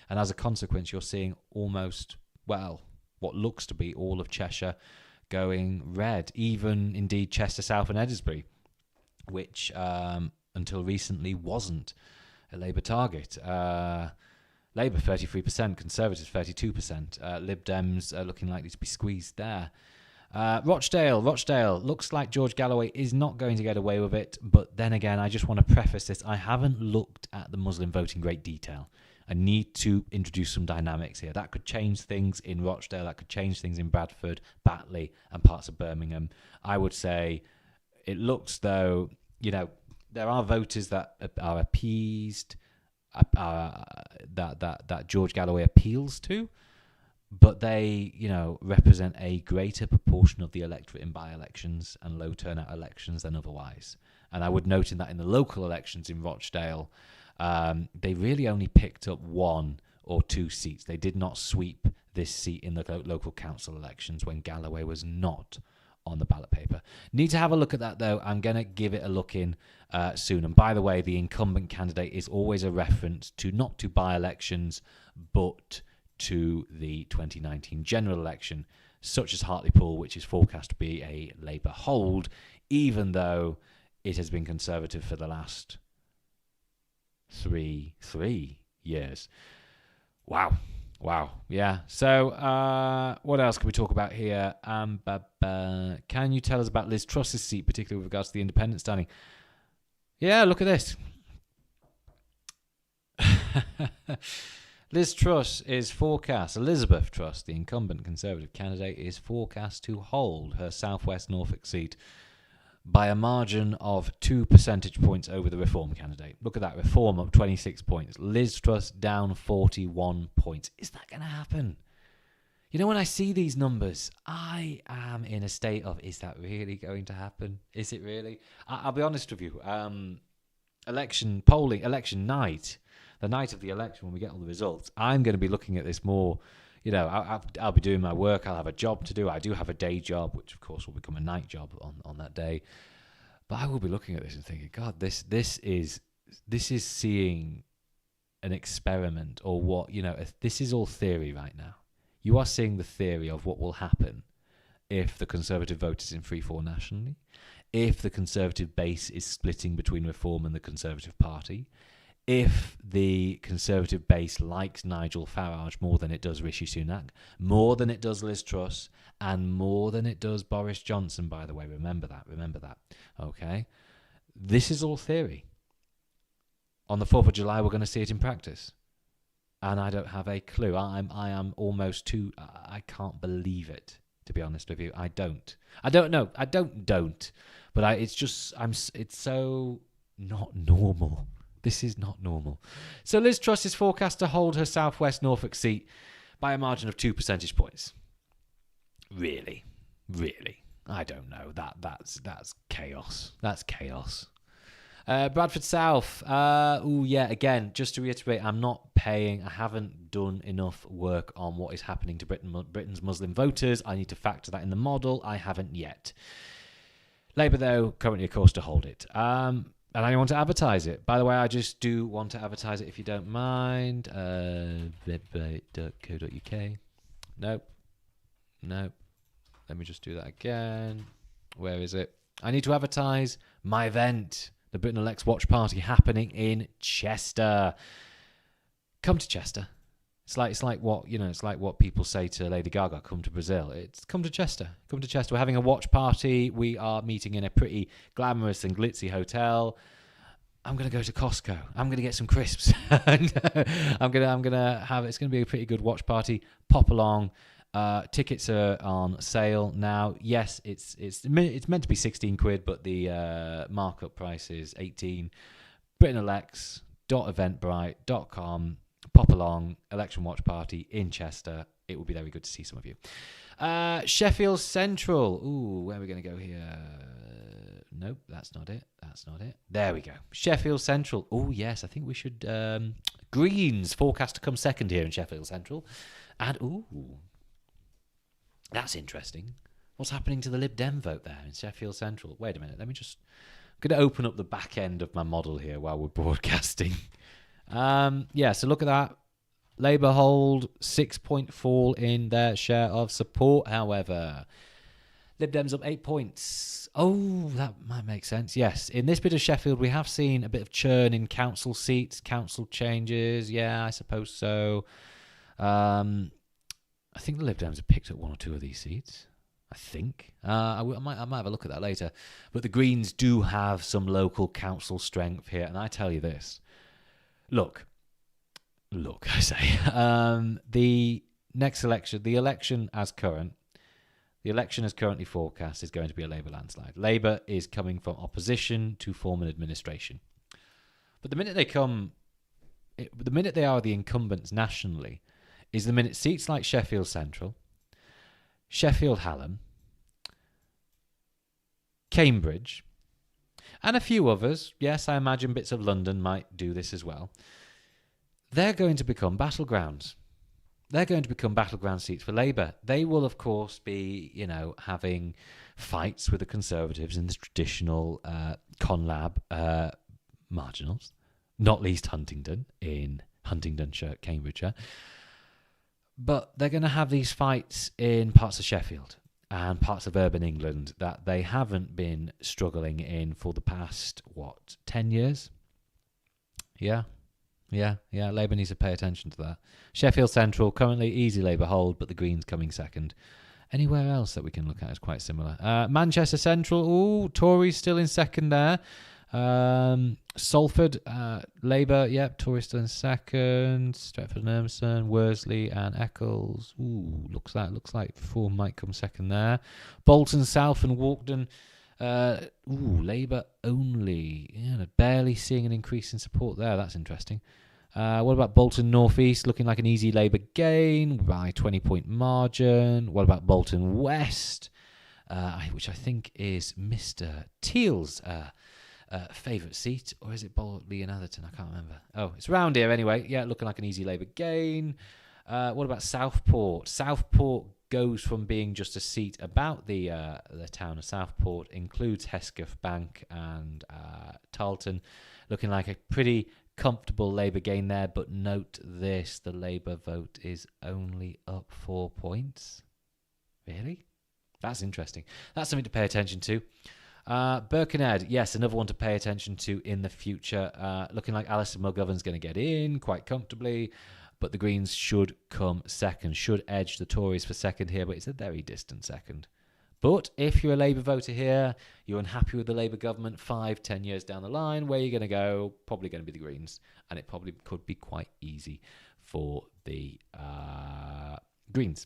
And as a consequence, you're seeing almost, what looks to be all of Cheshire going red, even indeed Chester South and Edinburgh, which until recently wasn't a Labour target. Labour 33%, Conservatives 32%, Lib Dems are looking likely to be squeezed there. Rochdale looks like George Galloway is not going to get away with it, but then again, I just want to preface this. I haven't looked at the Muslim vote in great detail. I need to introduce some dynamics here. That could change things in Rochdale, that could change things in Bradford, Batley, and parts of Birmingham. I would say it looks though, there are voters that are appeased, that George Galloway appeals to, but they, represent a greater proportion of the electorate in by-elections and low turnout elections than otherwise. And I would note in that in the local elections in Rochdale, they really only picked up 1 or 2 seats. They did not sweep this seat in the local council elections when Galloway was not on the ballot paper. Need to have a look at that, though. I'm going to give it a look in soon. And by the way, the incumbent candidate is always a reference to not to by-elections, but to the 2019 general election, such as Hartlepool, which is forecast to be a Labour hold, even though it has been Conservative for the last three years. Wow. Yeah. So what else can we talk about here? Can you tell us about Liz Truss's seat, particularly with regards to the independent standing? Yeah, look at this. Liz Truss is forecast, Elizabeth Truss, the incumbent Conservative candidate, is forecast to hold her South West Norfolk seat by a margin of 2 percentage points over the Reform candidate. Look at that, Reform up 26 points. Liz Truss down 41 points. Is that going to happen? When I see these numbers, I am in a state of, is that really going to happen? Is it really? I'll be honest with you. Election night, the night of the election, when we get all the results, I'm going to be looking at this more. I'll be doing my work. I'll have a job to do. I do have a day job, which of course will become a night job on that day. But I will be looking at this and thinking, God, this is seeing an experiment, or what, this is all theory right now. You are seeing the theory of what will happen if the Conservative vote is in free-fall nationally, if the Conservative base is splitting between Reform and the Conservative Party, if the Conservative base likes Nigel Farage more than it does Rishi Sunak, more than it does Liz Truss, and more than it does Boris Johnson, by the way. Remember that. Okay? This is all theory. On the 4th of July, we're going to see it in practice. And I don't have a clue. I am almost too... I can't believe it, to be honest with you. I don't know. I don't. But it's so not normal. This is not normal. So Liz Truss is forecast to hold her South West Norfolk seat by a margin of 2 percentage points. Really? I don't know. That's chaos. That's chaos. Bradford South. Again, just to reiterate, I haven't done enough work on what is happening to Britain's Muslim voters. I need to factor that in the model. I haven't yet. Labour, though, currently, of course, to hold it. And I want to advertise it. By the way, I just do want to advertise it if you don't mind. Website.co.uk. Nope. Let me just do that again. Where is it? I need to advertise my event, the Britain Elects Watch Party, happening in Chester. Come to Chester. It's like what people say to Lady Gaga, come to Brazil. It's come to Chester. Come to Chester. We're having a watch party. We are meeting in a pretty glamorous and glitzy hotel. I'm going to go to Costco. I'm going to get some crisps. And I'm going to have, it's going to be a pretty good watch party. Pop along. Tickets are on sale now. Yes, it's meant to be 16 quid, but the markup price is 18. BritainElects.eventbrite.com. Pop along, election watch party in Chester. It will be very good to see some of you. Sheffield Central. Ooh, where are we going to go here? Nope, that's not it. There we go. Sheffield Central. Oh, yes, I think we should... Greens forecast to come second here in Sheffield Central. And, that's interesting. What's happening to the Lib Dem vote there in Sheffield Central? Wait a minute. I'm going to open up the back end of my model here while we're broadcasting. So look at that. Labour hold 6-point fall in their share of support, however. Lib Dem's up 8 points. Oh, that might make sense. Yes, in this bit of Sheffield, we have seen a bit of churn in council seats, council changes. Yeah, I suppose so. I think the Lib Dems have picked up 1 or 2 of these seats. I think. I might have a look at that later. But the Greens do have some local council strength here. And I tell you this. Look, I say. The next election, the election as currently forecast is going to be a Labour landslide. Labour is coming from opposition to form an administration. But the minute they are the incumbents nationally, is the minute seats like Sheffield Central, Sheffield Hallam, Cambridge, and a few others, yes, I imagine bits of London might do this as well, they're going to become battlegrounds. They're going to become battleground seats for Labour. They will, of course, be, having fights with the Conservatives in the traditional Conlab marginals, not least Huntingdon in Huntingdonshire, Cambridgeshire. But they're going to have these fights in parts of Sheffield and parts of urban England that they haven't been struggling in for the past, 10 years? Yeah, Labour needs to pay attention to that. Sheffield Central, currently easy Labour hold, but the Greens coming second. Anywhere else that we can look at is quite similar. Manchester Central, Tories still in second there. Salford, Labour, Tories still in second. Stretford and Urmson, Worsley and Eccles. Looks like 4 might come second there. Bolton South and Walkden. Labour only. Barely seeing an increase in support there. That's interesting. What about Bolton North East? Looking like an easy Labour gain by 20-point margin. What about Bolton West? Which I think is Mr. Teal's favourite seat. Or is it Boltley and Atherton? I can't remember. Oh, it's around here anyway. Yeah, looking like an easy Labour gain. What about Southport? Southport goes from being just a seat about the town of Southport, includes Hesketh Bank and Tarleton, looking like a pretty comfortable Labour gain there. But note this, the Labour vote is only up 4 points. Really? That's interesting. That's something to pay attention to. Birkenhead, yes, another one to pay attention to in the future. Looking like Alistair McGovern's going to get in quite comfortably, but the Greens should come second, should edge the Tories for second here, but it's a very distant second. But if you're a Labour voter here, you're unhappy with the Labour government 5-10 years down the line, where you're going to go? Probably going to be the Greens, and it probably could be quite easy for the Greens.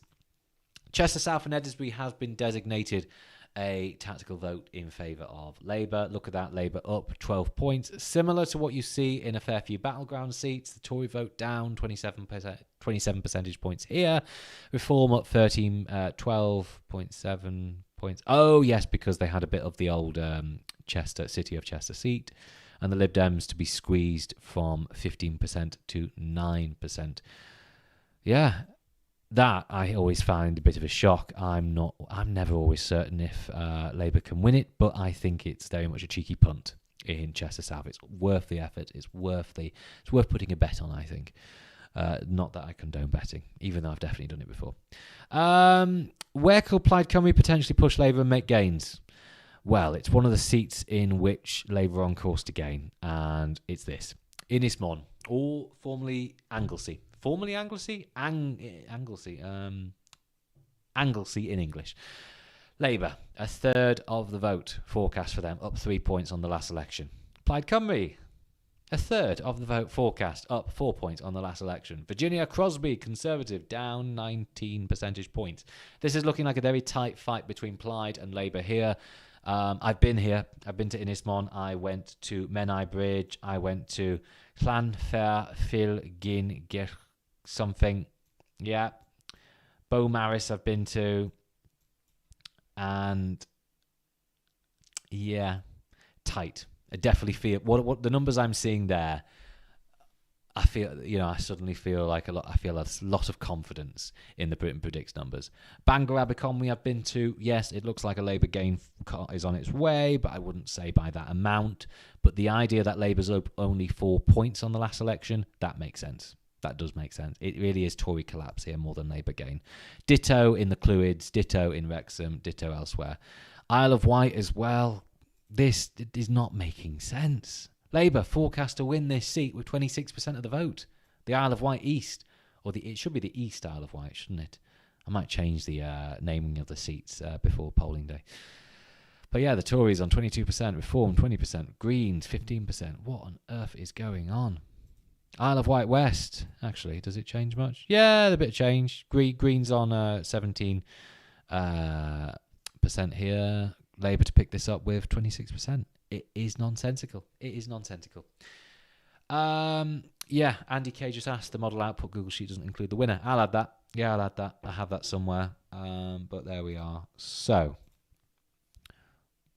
Chester South and Edinburgh has been designated a tactical vote in favour of Labour. Look at that, Labour up 12 points. Similar to what you see in a fair few battleground seats. The Tory vote down 27 percentage points here. Reform up 12.7 points. Oh, yes, because they had a bit of the old City of Chester seat. And the Lib Dems to be squeezed from 15% to 9%. Yeah. That I always find a bit of a shock. I'm never always certain if Labour can win it, but I think it's very much a cheeky punt in Chester South. It's worth the effort. It's worth putting a bet on, I think. Not that I condone betting, even though I've definitely done it before. Where could Plaid Cymru potentially push Labour and make gains? Well, it's one of the seats in which Labour are on course to gain, and it's this. Ynys Môn, or formerly Anglesey. Formerly Anglesey? Anglesey. Anglesey in English. Labour, a third of the vote forecast for them, up 3 points on the last election. Plaid Cymru, a third of the vote forecast, up 4 points on the last election. Virginia Crosby, Conservative, down 19 percentage points. This is looking like a very tight fight between Plaid and Labour here. I've been here. I've been to Ynys Môn. I went to Menai Bridge. I went to Llanfairpwllgwyn something. Yeah. Beaumaris I've been to. And yeah, tight. I definitely feel what the numbers I'm seeing there. I suddenly feel like I feel a lot of confidence in the Britain Predicts numbers. Bangor Aberconwy I've been to. Yes, it looks like a Labour gain is on its way, but I wouldn't say by that amount. But the idea that Labour's up only 4 points on the last election, that makes sense. That does make sense. It really is Tory collapse here more than Labour gain. Ditto in the Clwyd, ditto in Wrexham, ditto elsewhere. Isle of Wight as well. This is not making sense. Labour forecast to win this seat with 26% of the vote. The Isle of Wight East, it should be the East Isle of Wight, shouldn't it? I might change the naming of the seats before polling day. But yeah, the Tories on 22%, Reform 20%, Greens 15%. What on earth is going on? Isle of Wight West, actually, does it change much? Yeah, a bit of change. Greens on 17% here. Labour to pick this up with 26%. It is nonsensical. Yeah, Andy Kay just asked, the model output Google Sheet doesn't include the winner. I'll add that. Yeah, I'll add that. I have that somewhere. But there we are. So,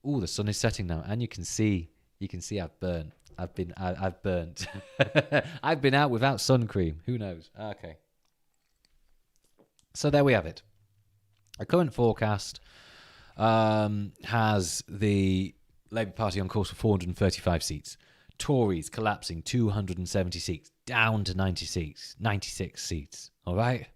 the sun is setting now, and you can see I've burnt. I've burnt. I've been out without sun cream. Who knows? Okay. So there we have it. A current forecast has the Labour Party on course for 435 seats. Tories collapsing 270 seats, down to 96 seats. All right?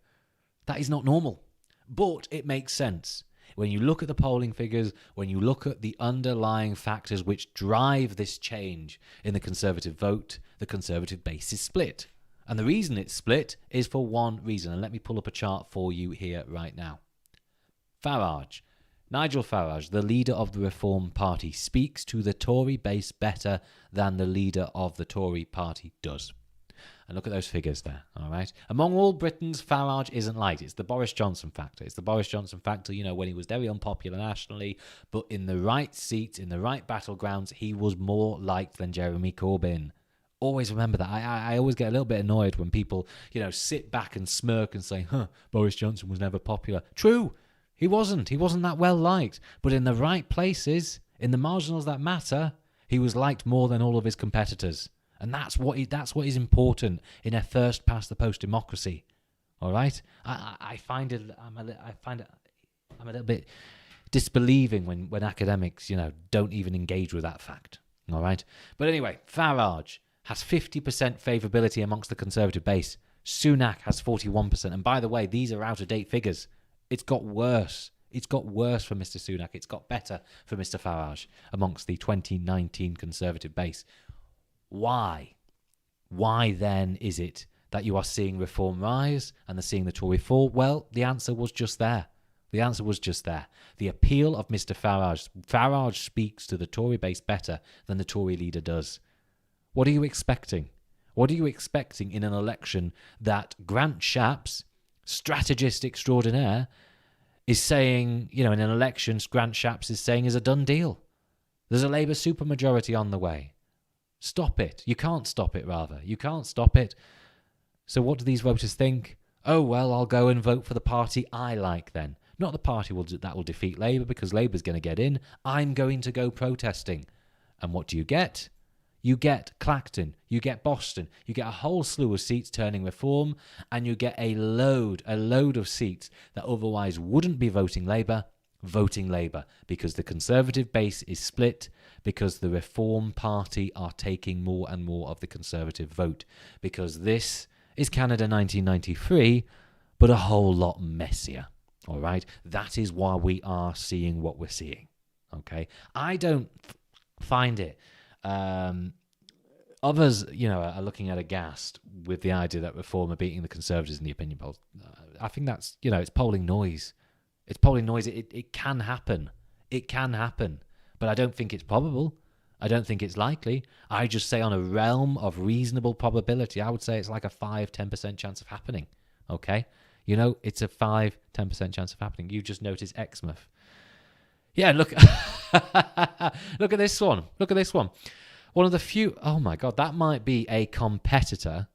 That is not normal. But it makes sense. When you look at the polling figures, when you look at the underlying factors which drive this change in the Conservative vote, the Conservative base is split. And the reason it's split is for one reason. And let me pull up a chart for you here right now. Farage. Nigel Farage, the leader of the Reform Party, speaks to the Tory base better than the leader of the Tory party does. And look at those figures there, all right? Among all Britons, Farage isn't liked. It's the Boris Johnson factor. It's the Boris Johnson factor, when he was very unpopular nationally, but in the right seats, in the right battlegrounds, he was more liked than Jeremy Corbyn. Always remember that. I always get a little bit annoyed when people, sit back and smirk and say, Boris Johnson was never popular. True. He wasn't. He wasn't that well liked. But in the right places, in the marginals that matter, he was liked more than all of his competitors. And that's what is important in a first past the post democracy. All right? I'm a little bit disbelieving when academics, don't even engage with that fact. All right? But anyway, Farage has 50% favourability amongst the Conservative base. Sunak has 41%. And by the way, these are out-of-date figures. It's got worse. It's got worse for Mr. Sunak. It's got better for Mr. Farage amongst the 2019 Conservative base. Why? Why then is it that you are seeing Reform rise and they're seeing the Tory fall? Well, the answer was just there. The answer was just there. The appeal of Mr. Farage. Farage speaks to the Tory base better than the Tory leader does. What are you expecting? What are you expecting in an election that Grant Shapps, strategist extraordinaire, is saying, in an election Grant Shapps is saying is a done deal? There's a Labour supermajority on the way. Stop it. You can't stop it, rather. You can't stop it. So what do these voters think? Oh, well, I'll go and vote for the party I like then. Not the party that will defeat Labour, because Labour's going to get in. I'm going to go protesting. And what do you get? You get Clacton, you get Boston, you get a whole slew of seats turning Reform, and you get a load of seats that otherwise wouldn't be voting Labour, because the Conservative base is split, because the Reform Party are taking more and more of the Conservative vote, because this is Canada 1993, but a whole lot messier. All right? That is why we are seeing what we're seeing. Okay? I don't find it... Others, are looking at aghast with the idea that Reform are beating the Conservatives in the opinion polls. I think that's, it's polling noise. It's polling noise. It can happen. It can happen. But I don't think it's probable. I don't think it's likely. I just say on a realm of reasonable probability, I would say it's like a 5-10% chance of happening. Okay? It's a 5-10% chance of happening. You just notice Exmouth. Yeah, look. Look at this one. Look at this one. One of the few... Oh, my God. That might be a competitor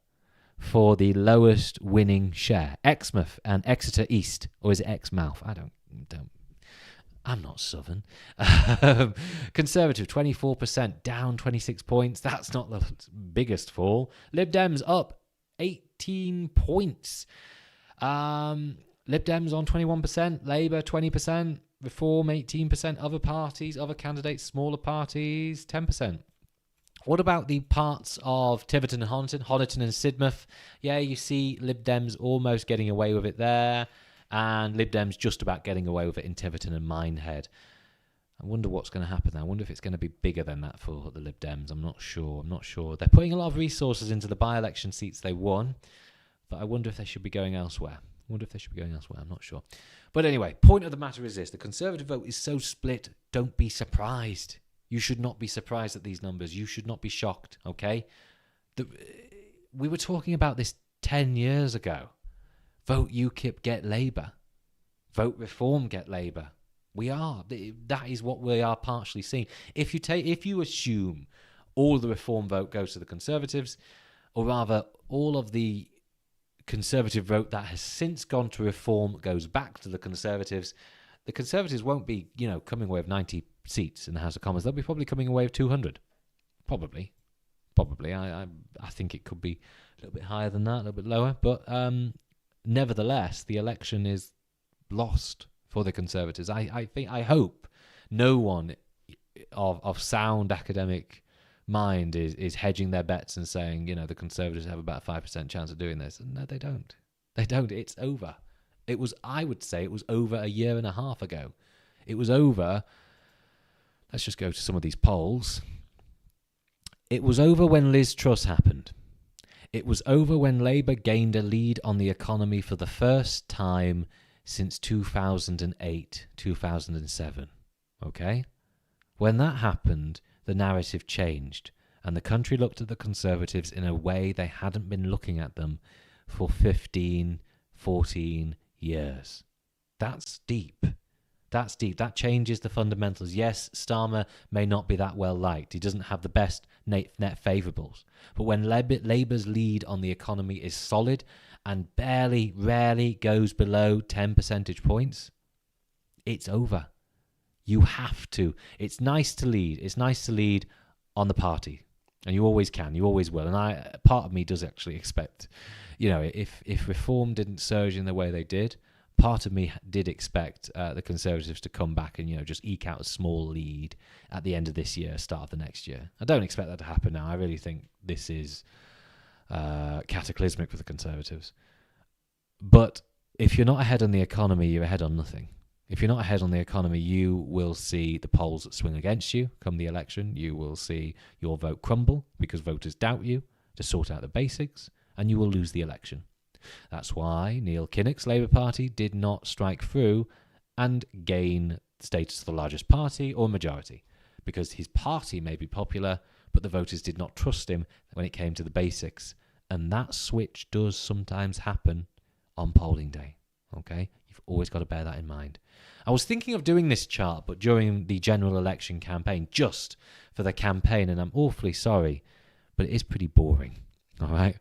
for the lowest winning share. Exmouth and Exeter East. Or is it Exmouth? I don't... I'm not Southern. Conservative, 24%, down 26 points. That's not the biggest fall. Lib Dems up 18 points. Lib Dems on 21%. Labour, 20%. Reform, 18%. Other parties, other candidates, smaller parties, 10%. What about the parts of Tiverton and Honiton and Sidmouth? Yeah, you see Lib Dems almost getting away with it there, and Lib Dems just about getting away with it in Tiverton and Minehead. I wonder what's going to happen there. I wonder if it's going to be bigger than that for the Lib Dems. I'm not sure. They're putting a lot of resources into the by-election seats they won, but I wonder if they should be going elsewhere. I'm not sure. But anyway, point of the matter is this. The Conservative vote is so split, don't be surprised. You should not be surprised at these numbers. You should not be shocked, okay? We were talking about this 10 years ago. Vote UKIP, get Labour. Vote Reform, get Labour. That is what we are partially seeing. If you assume all the Reform vote goes to the Conservatives, or rather all of the Conservative vote that has since gone to Reform goes back to the Conservatives won't be, coming away with 90 seats in the House of Commons. They'll be probably coming away with 200. Probably. I think it could be a little bit higher than that, a little bit lower. But nevertheless, the election is lost for the Conservatives. I hope no one of sound academic mind is hedging their bets and saying, the Conservatives have about a 5% chance of doing this. No, they don't. It's over. I would say it was over a year and a half ago. It was over. Let's just go to some of these polls. It was over when Liz Truss happened. It was over when Labour gained a lead on the economy for the first time since 2008, 2007. Okay? When that happened, the narrative changed, and the country looked at the Conservatives in a way they hadn't been looking at them for 15, 14 years. That's deep. That changes the fundamentals. Yes, Starmer may not be that well liked. He doesn't have the best net favourables. But when Labour's lead on the economy is solid and rarely goes below 10 percentage points, it's over. You have to. It's nice to lead. It's nice to lead on the party. And you always can. You always will. And part of me does actually expect, if Reform didn't surge in the way they did, part of me did expect the Conservatives to come back and, just eke out a small lead at the end of this year, start of the next year. I don't expect that to happen now. I really think this is cataclysmic for the Conservatives. But if you're not ahead on the economy, you're ahead on nothing. If you're not ahead on the economy, you will see the polls swing against you come the election. You will see your vote crumble because voters doubt you to sort out the basics, and you will lose the election. That's why Neil Kinnock's Labour Party did not strike through and gain status of the largest party or majority, because his party may be popular, but the voters did not trust him when it came to the basics. And that switch does sometimes happen on polling day. Okay? You've always got to bear that in mind. I was thinking of doing this chart, but during the general election campaign, just for the campaign, and I'm awfully sorry, but it is pretty boring. All right?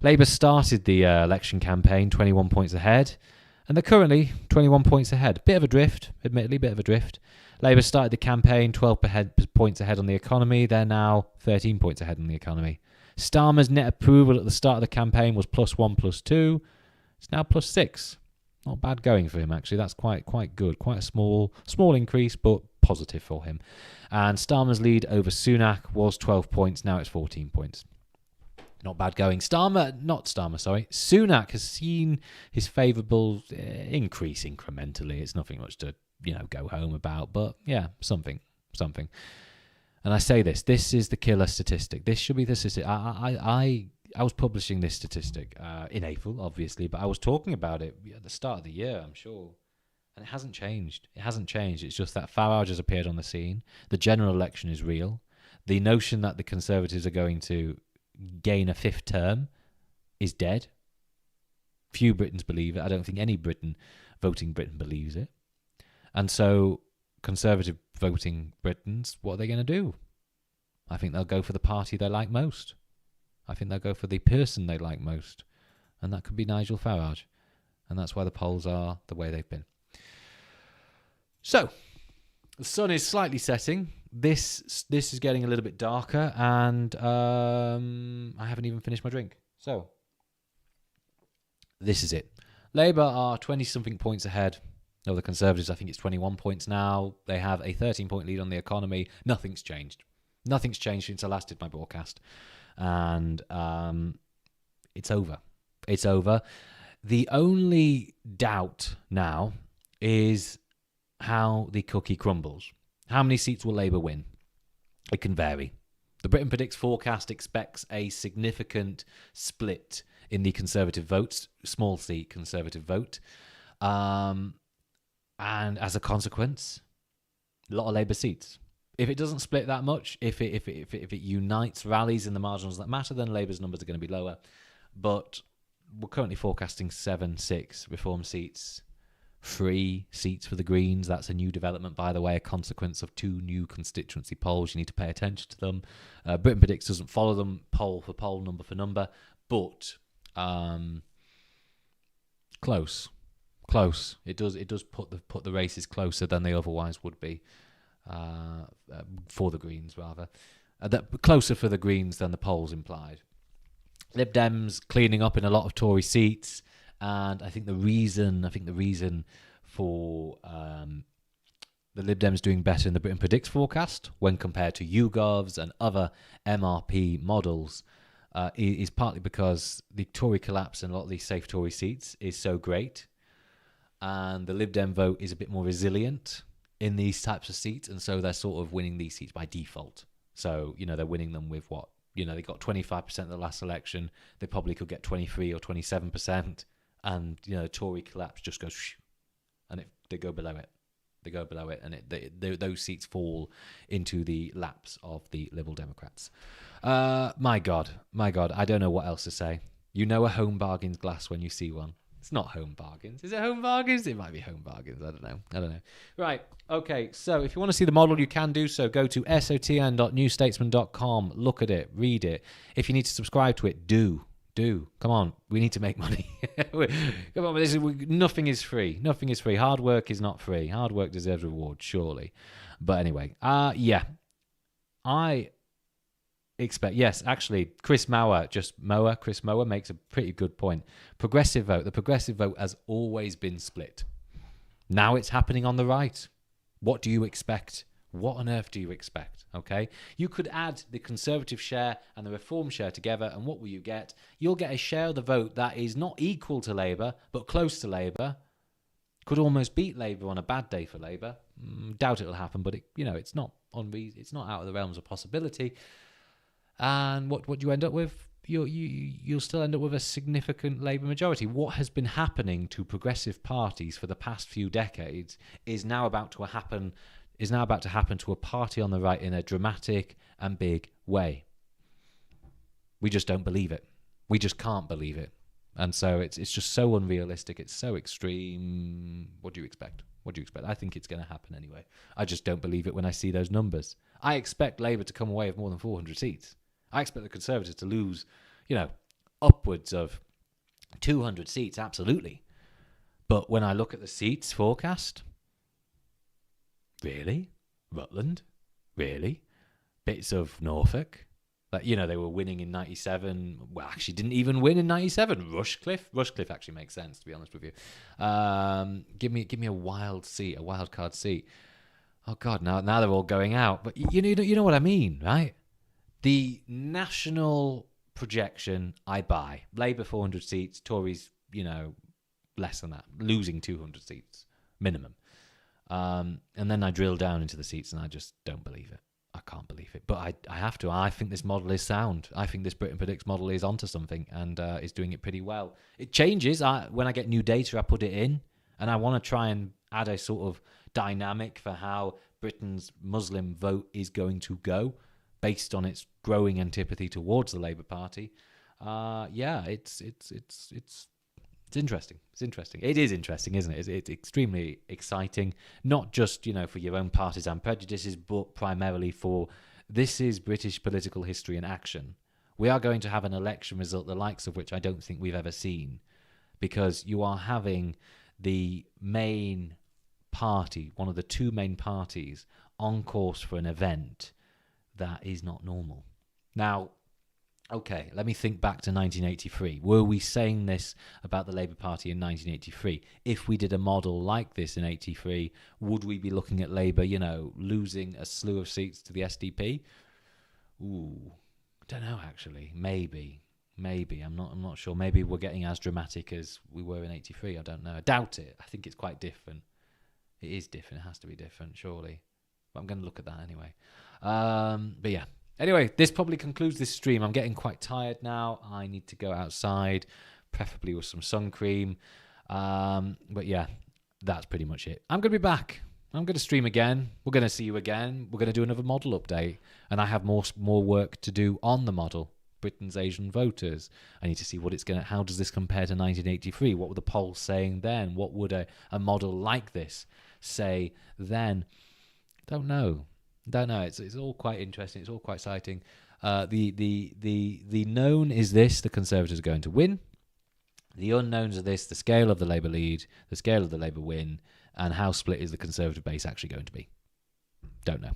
Labour started the election campaign 21 points ahead, and they're currently 21 points ahead. Bit of a drift, admittedly, bit of a drift. Labour started the campaign 12 points ahead on the economy. They're now 13 points ahead on the economy. Starmer's net approval at the start of the campaign was +1, +2. It's now +6. Not bad going for him, actually. That's quite good. Quite a small increase, but positive for him. And Starmer's lead over Sunak was 12 points. Now it's 14 points. Not bad going. Sunak has seen his favourable increase incrementally. It's nothing much to, go home about, but yeah, something. And I say this is the killer statistic. This should be the statistic. I was publishing this statistic in April, obviously, but I was talking about it at the start of the year, I'm sure. And it hasn't changed. It's just that Farage has appeared on the scene. The general election is real. The notion that the Conservatives are going to gain a fifth term is dead. Few Britons believe it. I don't think any voting Britain believes it. And so Conservative voting Britons, what are they going to do? I think they'll go for the party they like most. I think they'll go for the person they like most. And that could be Nigel Farage. And that's why the polls are the way they've been. So, the sun is slightly setting. This is getting a little bit darker, and I haven't even finished my drink. So, this is it. Labour are 20-something points ahead of the Conservatives. I think it's 21 points now. They have a 13-point lead on the economy. Nothing's changed. Nothing's changed since I last did my broadcast. And it's over. It's over. The only doubt now is how the cookie crumbles. How many seats will Labour win? It can vary. The Britain Predicts forecast expects a significant split in the Conservative votes, small C Conservative vote. And as a consequence, a lot of Labour seats. If it doesn't split that much, if it unites, rallies in the marginals that matter, then Labour's numbers are going to be lower. But we're currently forecasting 6 Reform seats, 3 seats for the Greens. That's a new development, by the way, a consequence of 2 new constituency polls. You need to pay attention to them. Britain Predicts doesn't follow them poll for poll, number for number, but close. It does put the races closer than they otherwise would be. For the Greens, rather. Closer for the Greens than the polls implied. Lib Dems cleaning up in a lot of Tory seats, and I think the reason for the Lib Dems doing better in the Britain Predicts forecast when compared to YouGov's and other MRP models is partly because the Tory collapse in a lot of these safe Tory seats is so great, and the Lib Dem vote is a bit more resilient in these types of seats, and so they're sort of winning these seats by default. So, they're winning them with what? They got 25% of the last election. They probably could get 23 or 27%, and, Tory collapse just goes, and they go below it. They go below it, and those seats fall into the laps of the Liberal Democrats. My God, I don't know what else to say. A home bargains glass when you see one. It's not home bargains. Is it home bargains? It might be home bargains. I don't know. Right. Okay. So if you want to see the model, you can do so. Go to sotn.newstatesman.com. Look at it. Read it. If you need to subscribe to it, do. Come on. We need to make money. Come on. Nothing is free. Nothing is free. Hard work is not free. Hard work deserves reward, surely. But anyway, yeah. I expect, yes, actually, Chris Mower makes a pretty good point. The progressive vote has always been split. Now it's happening on the right. What do you expect? What on earth do you expect? Okay, you could add the Conservative share and the Reform share together, and what will you get? You'll get a share of the vote that is not equal to Labour, but close to Labour. Could almost beat Labour on a bad day for Labour. Doubt it'll happen, but it's not it's not out of the realms of possibility. And what do you end up with? You'll still end up with a significant Labour majority. What has been happening to progressive parties for the past few decades is now about to happen to a party on the right in a dramatic and big way. We just don't believe it. We just can't believe it. And so it's just so unrealistic. It's so extreme. What do you expect? I think it's going to happen anyway. I just don't believe it when I see those numbers. I expect Labour to come away with more than 400 seats. I expect the Conservatives to lose, upwards of 200 seats, absolutely. But when I look at the seats forecast, really? Rutland? Really? Bits of Norfolk? They were winning in 97. Well, actually didn't even win in 97. Rushcliffe actually makes sense, to be honest with you. Give me a wild card seat. Oh, God, now they're all going out. But you know what I mean, right? The national projection, I buy. Labour 400 seats, Tories, less than that, losing 200 seats minimum. And then I drill down into the seats and I just don't believe it. I can't believe it. But I have to. I think this model is sound. I think this Britain Predicts model is onto something and is doing it pretty well. It changes. When I get new data, I put it in and I want to try and add a sort of dynamic for how Britain's Muslim vote is going to go, based on its growing antipathy towards the Labour Party. It's interesting. It's interesting. It is interesting, isn't it? It's extremely exciting, not just, for your own partisan prejudices, but primarily for this is British political history in action. We are going to have an election result, the likes of which I don't think we've ever seen, because you are having the main party, one of the two main parties, on course for an event that is not normal. Now, okay, let me think back to 1983. Were we saying this about the Labour Party in 1983? If we did a model like this in 83, would we be looking at Labour, losing a slew of seats to the SDP? Ooh, I don't know, actually. Maybe. I'm not sure. Maybe we're getting as dramatic as we were in 83. I don't know. I doubt it. I think it's quite different. It is different. It has to be different, surely. But I'm going to look at that anyway. But yeah. Anyway, this probably concludes this stream. I'm getting quite tired now. I need to go outside, preferably with some sun cream. But yeah, that's pretty much it. I'm going to be back. I'm going to stream again. We're going to see you again. We're going to do another model update. And I have more work to do on the model. Britain's Asian voters. I need to see how does this compare to 1983? What were the polls saying then? What would a model like this say then? Don't know. It's all quite interesting. It's all quite exciting. The known is this: the Conservatives are going to win. The unknowns are this: the scale of the Labour lead, the scale of the Labour win, and how split is the Conservative base actually going to be? Don't know.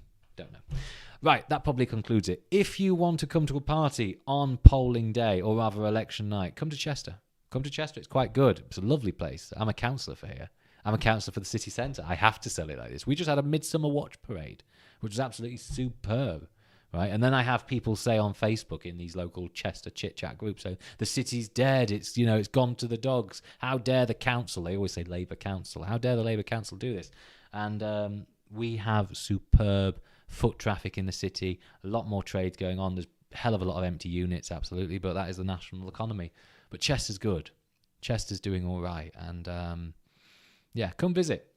Right, that probably concludes it. If you want to come to a party on polling day, or rather election night, come to Chester. It's quite good. It's a lovely place. I'm a councillor for here. I'm a councillor for the city centre. I have to sell it like this. We just had a Midsummer Watch Parade, which was absolutely superb, right? And then I have people say on Facebook in these local Chester chit-chat groups, so the city's dead, it's gone to the dogs. How dare the council, they always say Labour Council, how dare the Labour Council do this? And we have superb foot traffic in the city, a lot more trades going on. There's a hell of a lot of empty units, absolutely, but that is the national economy. But Chester's good. Chester's doing all right. And yeah, come visit,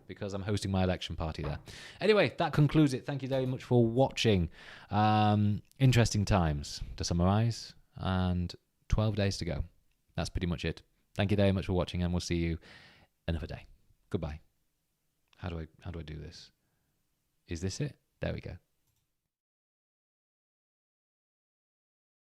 because I'm hosting my election party there. Anyway, that concludes it. Thank you very much for watching. Interesting times, to summarise, and 12 days to go. That's pretty much it. Thank you very much for watching, and we'll see you another day. Goodbye. How do I do this? Is this it? There we go.